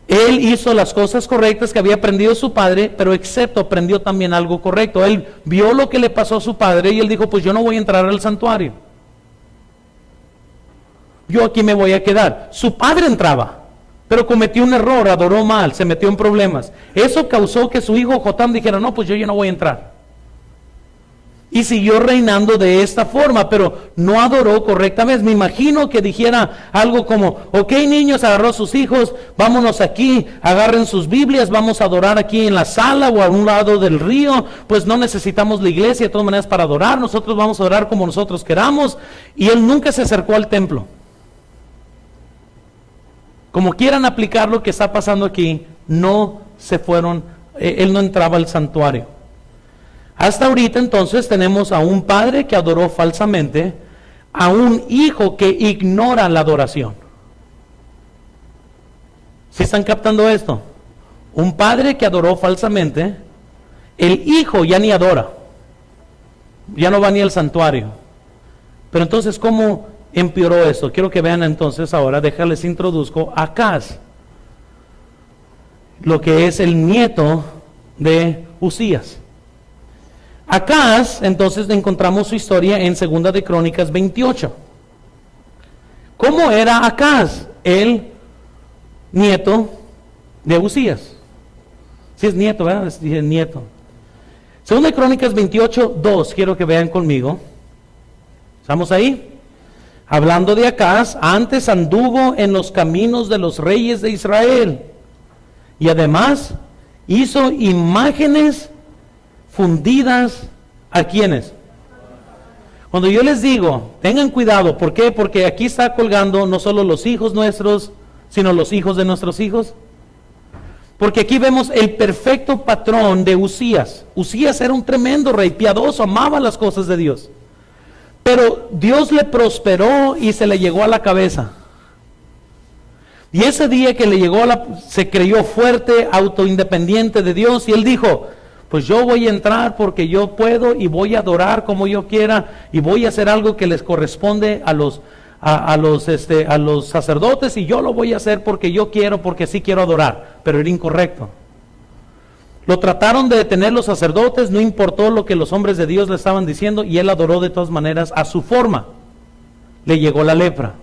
Él hizo las cosas correctas que había aprendido su padre, pero excepto aprendió también algo correcto. Él vio lo que le pasó a su padre y él dijo, pues yo no voy a entrar al santuario. Yo aquí me voy a quedar. Su padre entraba, pero cometió un error, adoró mal, se metió en problemas. Eso causó que su hijo Jotam dijera, no, pues yo ya no voy a entrar. Y siguió reinando de esta forma, pero no adoró correctamente. Me imagino que dijera algo como, ok niños, agarró a sus hijos, vámonos aquí, agarren sus Biblias, vamos a adorar aquí en la sala o a un lado del río, pues no necesitamos la iglesia de todas maneras para adorar, nosotros vamos a adorar como nosotros queramos. Y él nunca se acercó al templo. Como quieran aplicar lo que está pasando aquí, no se fueron, él no entraba al santuario. Hasta ahorita entonces tenemos a un padre que adoró falsamente, a un hijo que ignora la adoración. ¿Sí están captando esto? Un padre que adoró falsamente, el hijo ya ni adora, ya no va ni al santuario. Pero entonces, ¿cómo empeoró esto? Quiero que vean entonces ahora, déjales introduzco a Acaz, lo que es el nieto de Usías. Acaz, entonces encontramos su historia en 2 de Crónicas 28. ¿Cómo era Acaz? El nieto de Usías. Si es nieto, ¿verdad? Es nieto. 2 de Crónicas 28, 2, quiero que vean conmigo. ¿Estamos ahí? Hablando de Acaz, antes anduvo en los caminos de los reyes de Israel. Y además hizo imágenes fundidas a quienes. Cuando yo les digo, tengan cuidado, ¿por qué? Porque aquí está colgando no solo los hijos nuestros, sino los hijos de nuestros hijos. Porque aquí vemos el perfecto patrón de Usías. Usías era un tremendo rey, piadoso, amaba las cosas de Dios. Pero Dios le prosperó y se le llegó a la cabeza. Y ese día que le llegó se creyó fuerte, autoindependiente de Dios, y él dijo, pues yo voy a entrar porque yo puedo y voy a adorar como yo quiera y voy a hacer algo que les corresponde a los sacerdotes, y yo lo voy a hacer porque yo quiero, porque sí quiero adorar. Pero era incorrecto. Lo trataron de detener los sacerdotes, no importó lo que los hombres de Dios le estaban diciendo, y él adoró de todas maneras a su forma. Le llegó la lepra,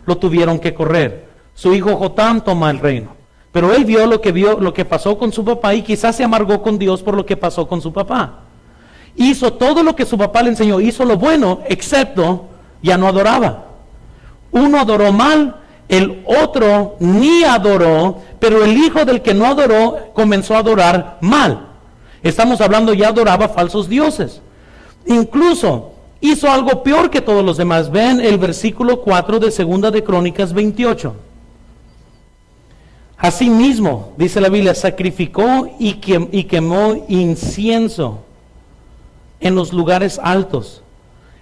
lo tuvieron que correr. Su hijo Jotam toma el reino. Pero él vio lo que pasó con su papá, y quizás se amargó con Dios por lo que pasó con su papá. Hizo todo lo que su papá le enseñó, hizo lo bueno, excepto ya no adoraba. Uno adoró mal, El otro ni adoró, pero el hijo del que no adoró comenzó a adorar mal. Estamos hablando, ya adoraba falsos dioses. Incluso hizo algo peor que todos los demás. Ven el versículo 4 de Segunda de Crónicas 28. Asimismo, dice la Biblia, sacrificó y quemó incienso en los lugares altos,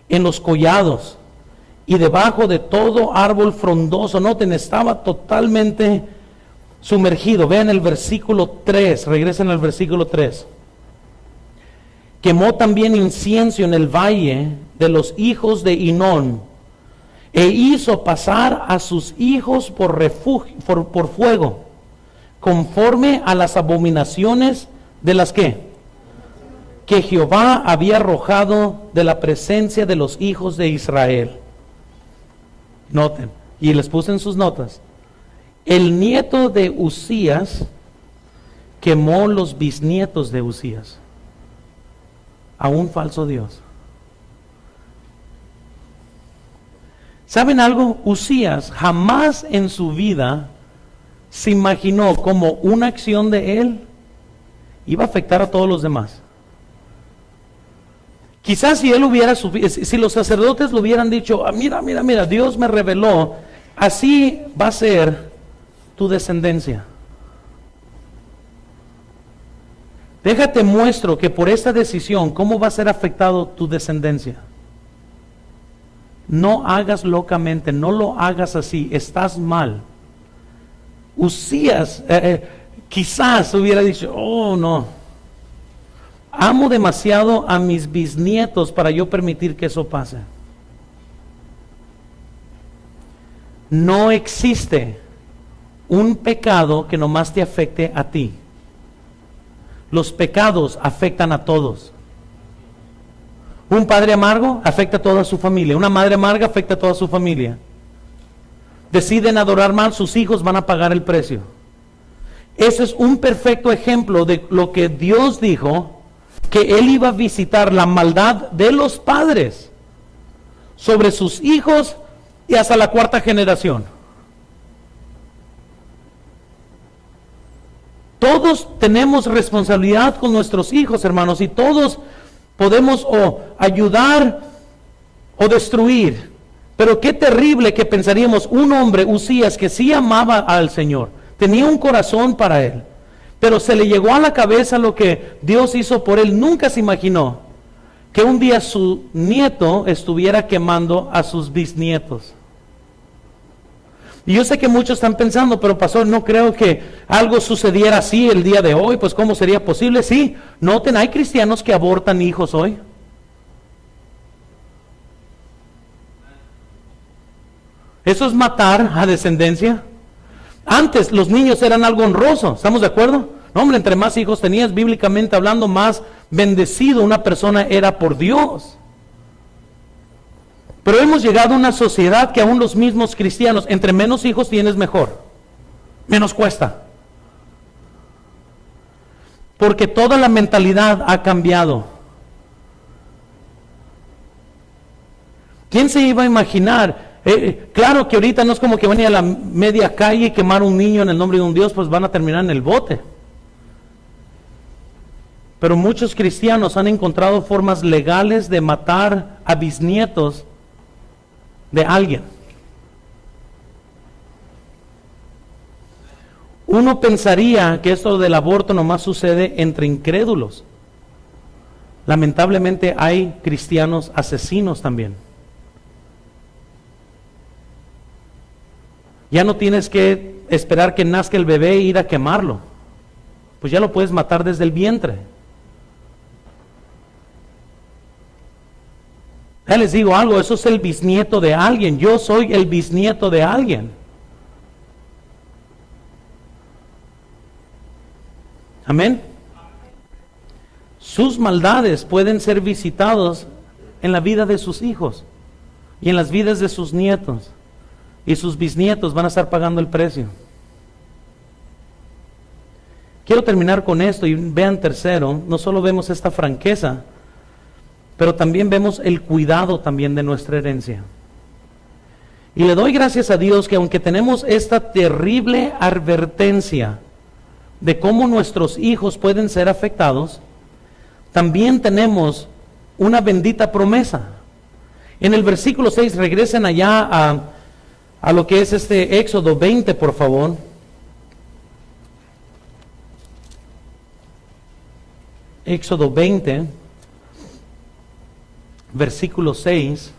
en los collados y debajo de todo árbol frondoso. Noten, estaba totalmente sumergido. Vean el versículo 3, regresen al versículo 3. Quemó también incienso en el valle de los hijos de Hinón, e hizo pasar a sus hijos por fuego, conforme a las abominaciones de las que Jehová había arrojado de la presencia de los hijos de Israel. Noten, y les puse en sus notas, el nieto de Uzías quemó los bisnietos de Uzías a un falso Dios. ¿Saben algo? Uzías jamás en su vida se imaginó como una acción de él iba a afectar a todos los demás. Quizás si él hubiera, si los sacerdotes le hubieran dicho, mira, Dios me reveló, así va a ser tu descendencia. Déjate muestro que por esta decisión, ¿cómo va a ser afectado tu descendencia? No hagas locamente, no lo hagas así, estás mal. Uzías quizás hubiera dicho, oh no, amo demasiado a mis bisnietos para yo permitir que eso pase. No existe un pecado que nomás te afecte a ti. Los pecados afectan a todos. Un padre amargo afecta a toda su familia. Una madre amarga afecta a toda su familia. Deciden adorar mal, sus hijos van a pagar el precio. Ese es un perfecto ejemplo de lo que Dios dijo, que Él iba a visitar la maldad de los padres sobre sus hijos y hasta la cuarta generación. Todos tenemos responsabilidad con nuestros hijos, hermanos, y todos podemos o ayudar o destruir. Pero qué terrible que pensaríamos un hombre, Uzías, que sí amaba al Señor, tenía un corazón para Él, pero se le llegó a la cabeza lo que Dios hizo por él. Nunca se imaginó que un día su nieto estuviera quemando a sus bisnietos. Y yo sé que muchos están pensando, pero pastor, no creo que algo sucediera así el día de hoy, pues ¿cómo sería posible? Sí, noten, hay cristianos que abortan hijos hoy. Eso es matar a descendencia. Antes los niños eran algo honroso, ¿estamos de acuerdo? No, hombre, entre más hijos tenías, bíblicamente hablando, más bendecido una persona era por Dios. Pero hemos llegado a una sociedad que aún los mismos cristianos, entre menos hijos tienes mejor, menos cuesta. Porque toda la mentalidad ha cambiado. ¿Quién se iba a imaginar? Claro que ahorita no es como que van a ir a la media calle y quemar un niño en el nombre de un Dios, pues van a terminar en el bote. Pero muchos cristianos han encontrado formas legales de matar a bisnietos de alguien. Uno pensaría que esto del aborto nomás sucede entre incrédulos. Lamentablemente hay cristianos asesinos también. Ya no tienes que esperar que nazca el bebé e ir a quemarlo. Pues ya lo puedes matar desde el vientre. Ya les digo algo, eso es el bisnieto de alguien. Yo soy el bisnieto de alguien. Amén. Sus maldades pueden ser visitados en la vida de sus hijos y en las vidas de sus nietos. Y sus bisnietos van a estar pagando el precio. Quiero terminar con esto y vean tercero, no solo vemos esta franqueza, pero también vemos el cuidado también de nuestra herencia. Y le doy gracias a Dios que aunque tenemos esta terrible advertencia de cómo nuestros hijos pueden ser afectados, también tenemos una bendita promesa. En el versículo 6, regresen allá a lo que es este Éxodo 20, por favor. Éxodo 20, versículo 6.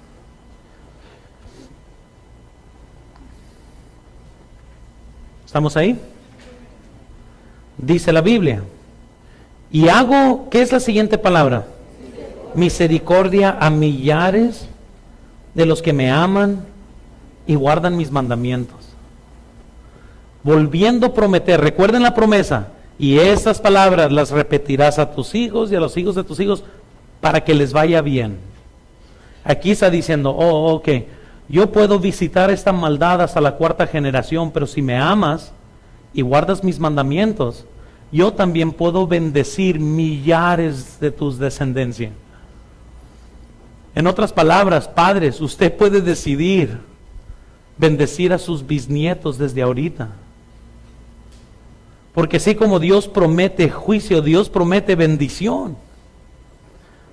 ¿Estamos ahí? Dice la Biblia. Y hago, ¿qué es la siguiente palabra? Misericordia a millares de los que me aman y guardan mis mandamientos. Volviendo a prometer, recuerden la promesa, y estas palabras las repetirás a tus hijos y a los hijos de tus hijos para que les vaya bien. Aquí está diciendo, ok, yo puedo visitar esta maldad hasta la 4ª generación, pero si me amas y guardas mis mandamientos, yo también puedo bendecir millares de tus descendencia. En otras palabras, padres, usted puede decidir bendecir a sus bisnietos desde ahorita. Porque así como Dios promete juicio, Dios promete bendición.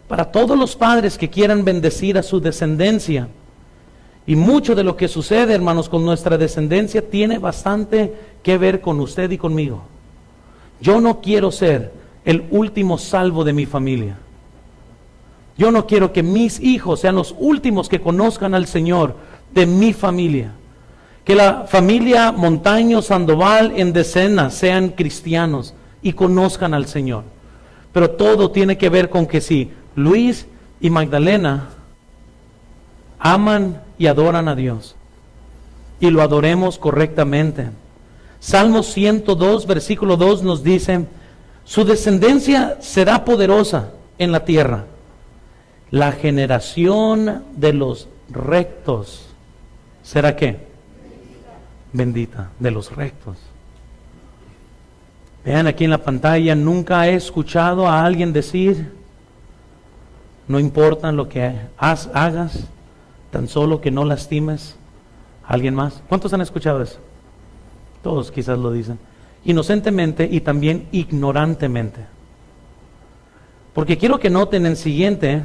Para todos los padres que quieran bendecir a su descendencia. Y mucho de lo que sucede, hermanos, con nuestra descendencia tiene bastante que ver con usted y conmigo. Yo no quiero ser el último salvo de mi familia. Yo no quiero que mis hijos sean los últimos que conozcan al Señor de mi familia. Que la familia Montaño Sandoval en decenas sean cristianos y conozcan al Señor. Pero todo tiene que ver con que si Luis y Magdalena aman y adoran a Dios y lo adoremos correctamente. Salmo 102, versículo 2 nos dice, su descendencia será poderosa en la tierra. La generación de los rectos será ¿qué? Bendita, de los rectos. Vean aquí en la pantalla, nunca he escuchado a alguien decir, no importa lo que hagas, tan solo que no lastimes a alguien más. ¿Cuántos han escuchado eso? Todos quizás lo dicen. Inocentemente y también ignorantemente. Porque quiero que noten en siguiente,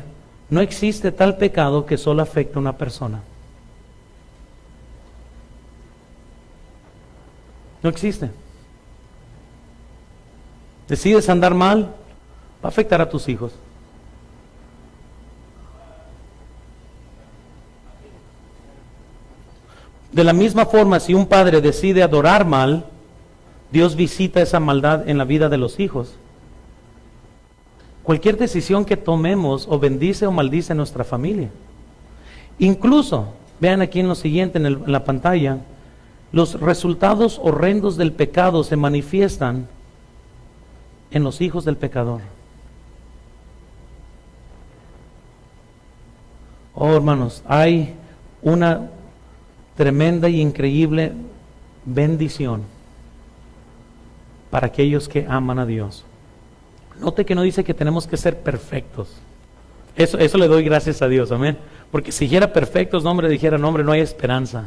no existe tal pecado que solo afecte a una persona. No existe. Decides andar mal, va a afectar a tus hijos. De la misma forma, si un padre decide adorar mal, Dios visita esa maldad en la vida de los hijos. Cualquier decisión que tomemos o bendice o maldice a nuestra familia. Incluso, vean aquí en lo siguiente, en la pantalla, los resultados horrendos del pecado se manifiestan en los hijos del pecador. Oh, hermanos, hay una tremenda y increíble bendición para aquellos que aman a Dios. Note que no dice que tenemos que ser perfectos. Eso le doy gracias a Dios, amén. Porque si dijera perfectos, dijera, no, no hay esperanza.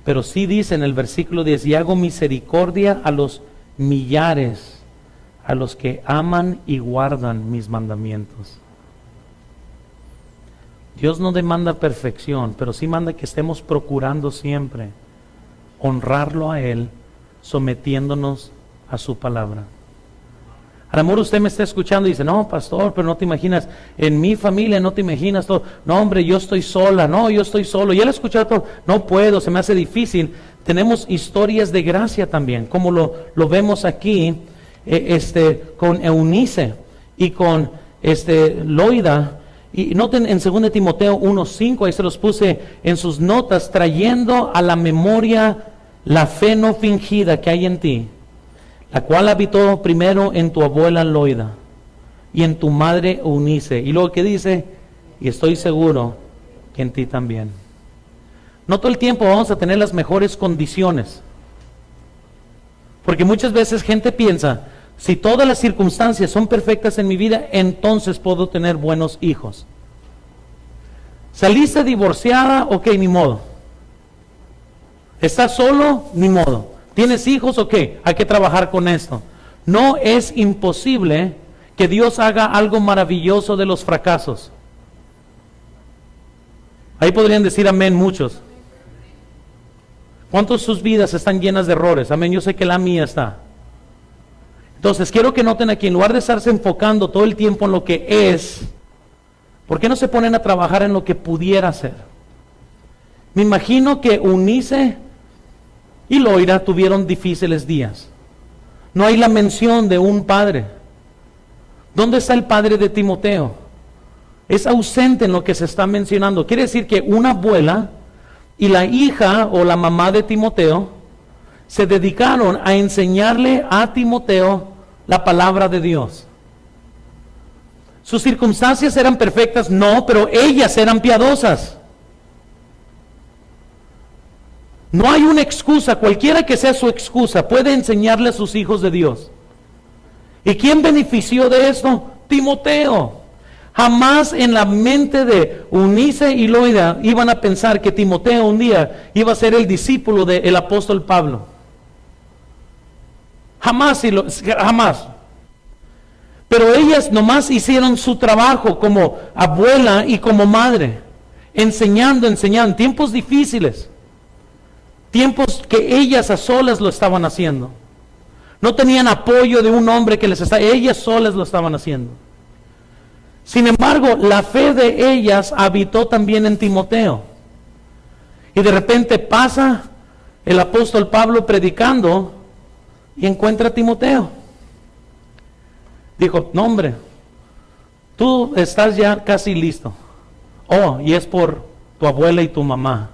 Pero sí dice en el versículo 10, y hago misericordia a los millares, a los que aman y guardan mis mandamientos. Dios no demanda perfección, pero sí manda que estemos procurando siempre honrarlo a Él, sometiéndonos a su palabra. A lo mejor usted me está escuchando y dice, no, pastor, pero no te imaginas, en mi familia no te imaginas todo. No, hombre, yo estoy sola, no, yo estoy solo. Ya lo he escuchado todo, no puedo, se me hace difícil. Tenemos historias de gracia también, como lo vemos aquí, con Eunice y con Loida. Y noten en 2 Timoteo 1:5, ahí se los puse en sus notas, trayendo a la memoria la fe no fingida que hay en ti, la cual habitó primero en tu abuela Loida y en tu madre Eunice. Y luego que dice, y estoy seguro que en ti también. No todo el tiempo vamos a tener las mejores condiciones, porque muchas veces gente piensa, si todas las circunstancias son perfectas en mi vida, entonces puedo tener buenos hijos. Saliste divorciada, ok, ni modo. ¿Estás solo? Ni modo. ¿Tienes hijos o qué? Hay que trabajar con esto. No es imposible que Dios haga algo maravilloso de los fracasos. Ahí podrían decir amén muchos. ¿Cuántos de sus vidas están llenas de errores? Amén, yo sé que la mía está. Entonces, quiero que noten aquí, en lugar de estarse enfocando todo el tiempo en lo que es, ¿por qué no se ponen a trabajar en lo que pudiera ser? Me imagino que Eunice y Loira tuvieron difíciles días. No hay la mención de un padre. ¿Dónde está el padre de Timoteo? Es ausente en lo que se está mencionando. Quiere decir que una abuela y la hija o la mamá de Timoteo se dedicaron a enseñarle a Timoteo la palabra de Dios. ¿Sus circunstancias eran perfectas? No, pero ellas eran piadosas. No hay una excusa, cualquiera que sea su excusa, puede enseñarle a sus hijos de Dios. ¿Y quién benefició de esto? Timoteo. Jamás en la mente de Eunice y Loida iban a pensar que Timoteo un día iba a ser el discípulo del apóstol Pablo. Jamás, jamás. Pero ellas nomás hicieron su trabajo como abuela y como madre, enseñando en tiempos difíciles, tiempos que ellas a solas lo estaban haciendo. No tenían apoyo de un hombre que les estaba, ellas solas lo estaban haciendo. Sin embargo, la fe de ellas habitó también en Timoteo. Y de repente pasa el apóstol Pablo predicando y encuentra a Timoteo. Dijo, no hombre, tú estás ya casi listo. Oh, y es por tu abuela y tu mamá.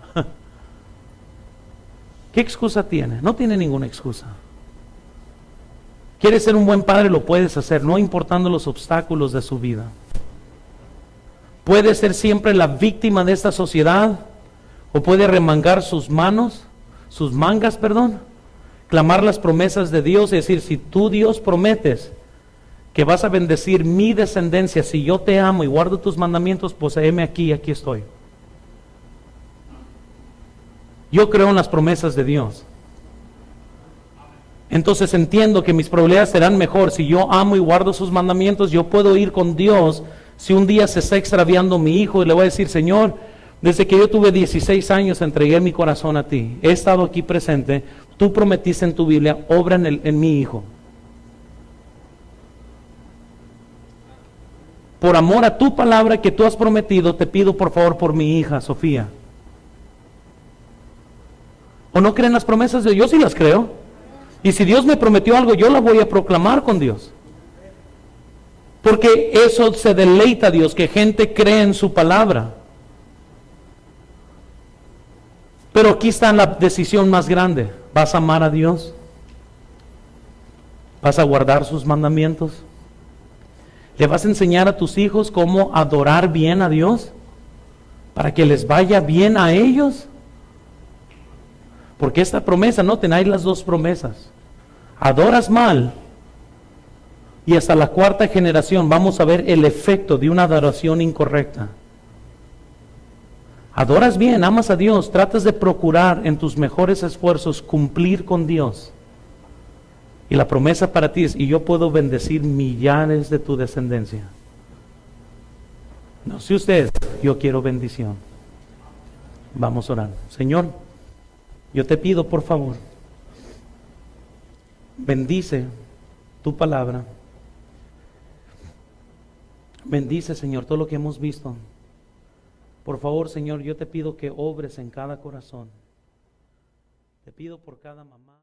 ¿Qué excusa tiene? No tiene ninguna excusa. ¿Quieres ser un buen padre? Lo puedes hacer, no importando los obstáculos de su vida. Puede ser siempre la víctima de esta sociedad, o puede remangar sus mangas, clamar las promesas de Dios y decir, si tú Dios prometes que vas a bendecir mi descendencia, si yo te amo y guardo tus mandamientos, pues heme aquí estoy. Yo creo en las promesas de Dios. Entonces entiendo que mis problemas serán mejor si yo amo y guardo sus mandamientos. Yo puedo ir con Dios si un día se está extraviando mi hijo y le voy a decir, Señor, desde que yo tuve 16 años entregué mi corazón a ti, he estado aquí presente, tú prometiste en tu Biblia, obra en mi hijo. Por amor a tu palabra que tú has prometido, te pido por favor por mi hija, Sofía. ¿O no creen las promesas de Dios? Yo sí las creo. Y si Dios me prometió algo, yo la voy a proclamar con Dios. Porque eso se deleita a Dios, que gente cree en su palabra. Pero aquí está la decisión más grande. ¿Vas a amar a Dios? ¿Vas a guardar sus mandamientos? ¿Le vas a enseñar a tus hijos cómo adorar bien a Dios? ¿Para que les vaya bien a ellos? Porque esta promesa, noten, hay las dos promesas. Adoras mal y hasta la cuarta generación vamos a ver el efecto de una adoración incorrecta. Adoras bien, amas a Dios, tratas de procurar en tus mejores esfuerzos cumplir con Dios. Y la promesa para ti es, y yo puedo bendecir millares de tu descendencia. No sé usted, yo quiero bendición. Vamos a orar. Señor, yo te pido por favor, bendice tu palabra. Bendice, Señor, todo lo que hemos visto. Por favor, Señor, yo te pido que obres en cada corazón. Te pido por cada mamá.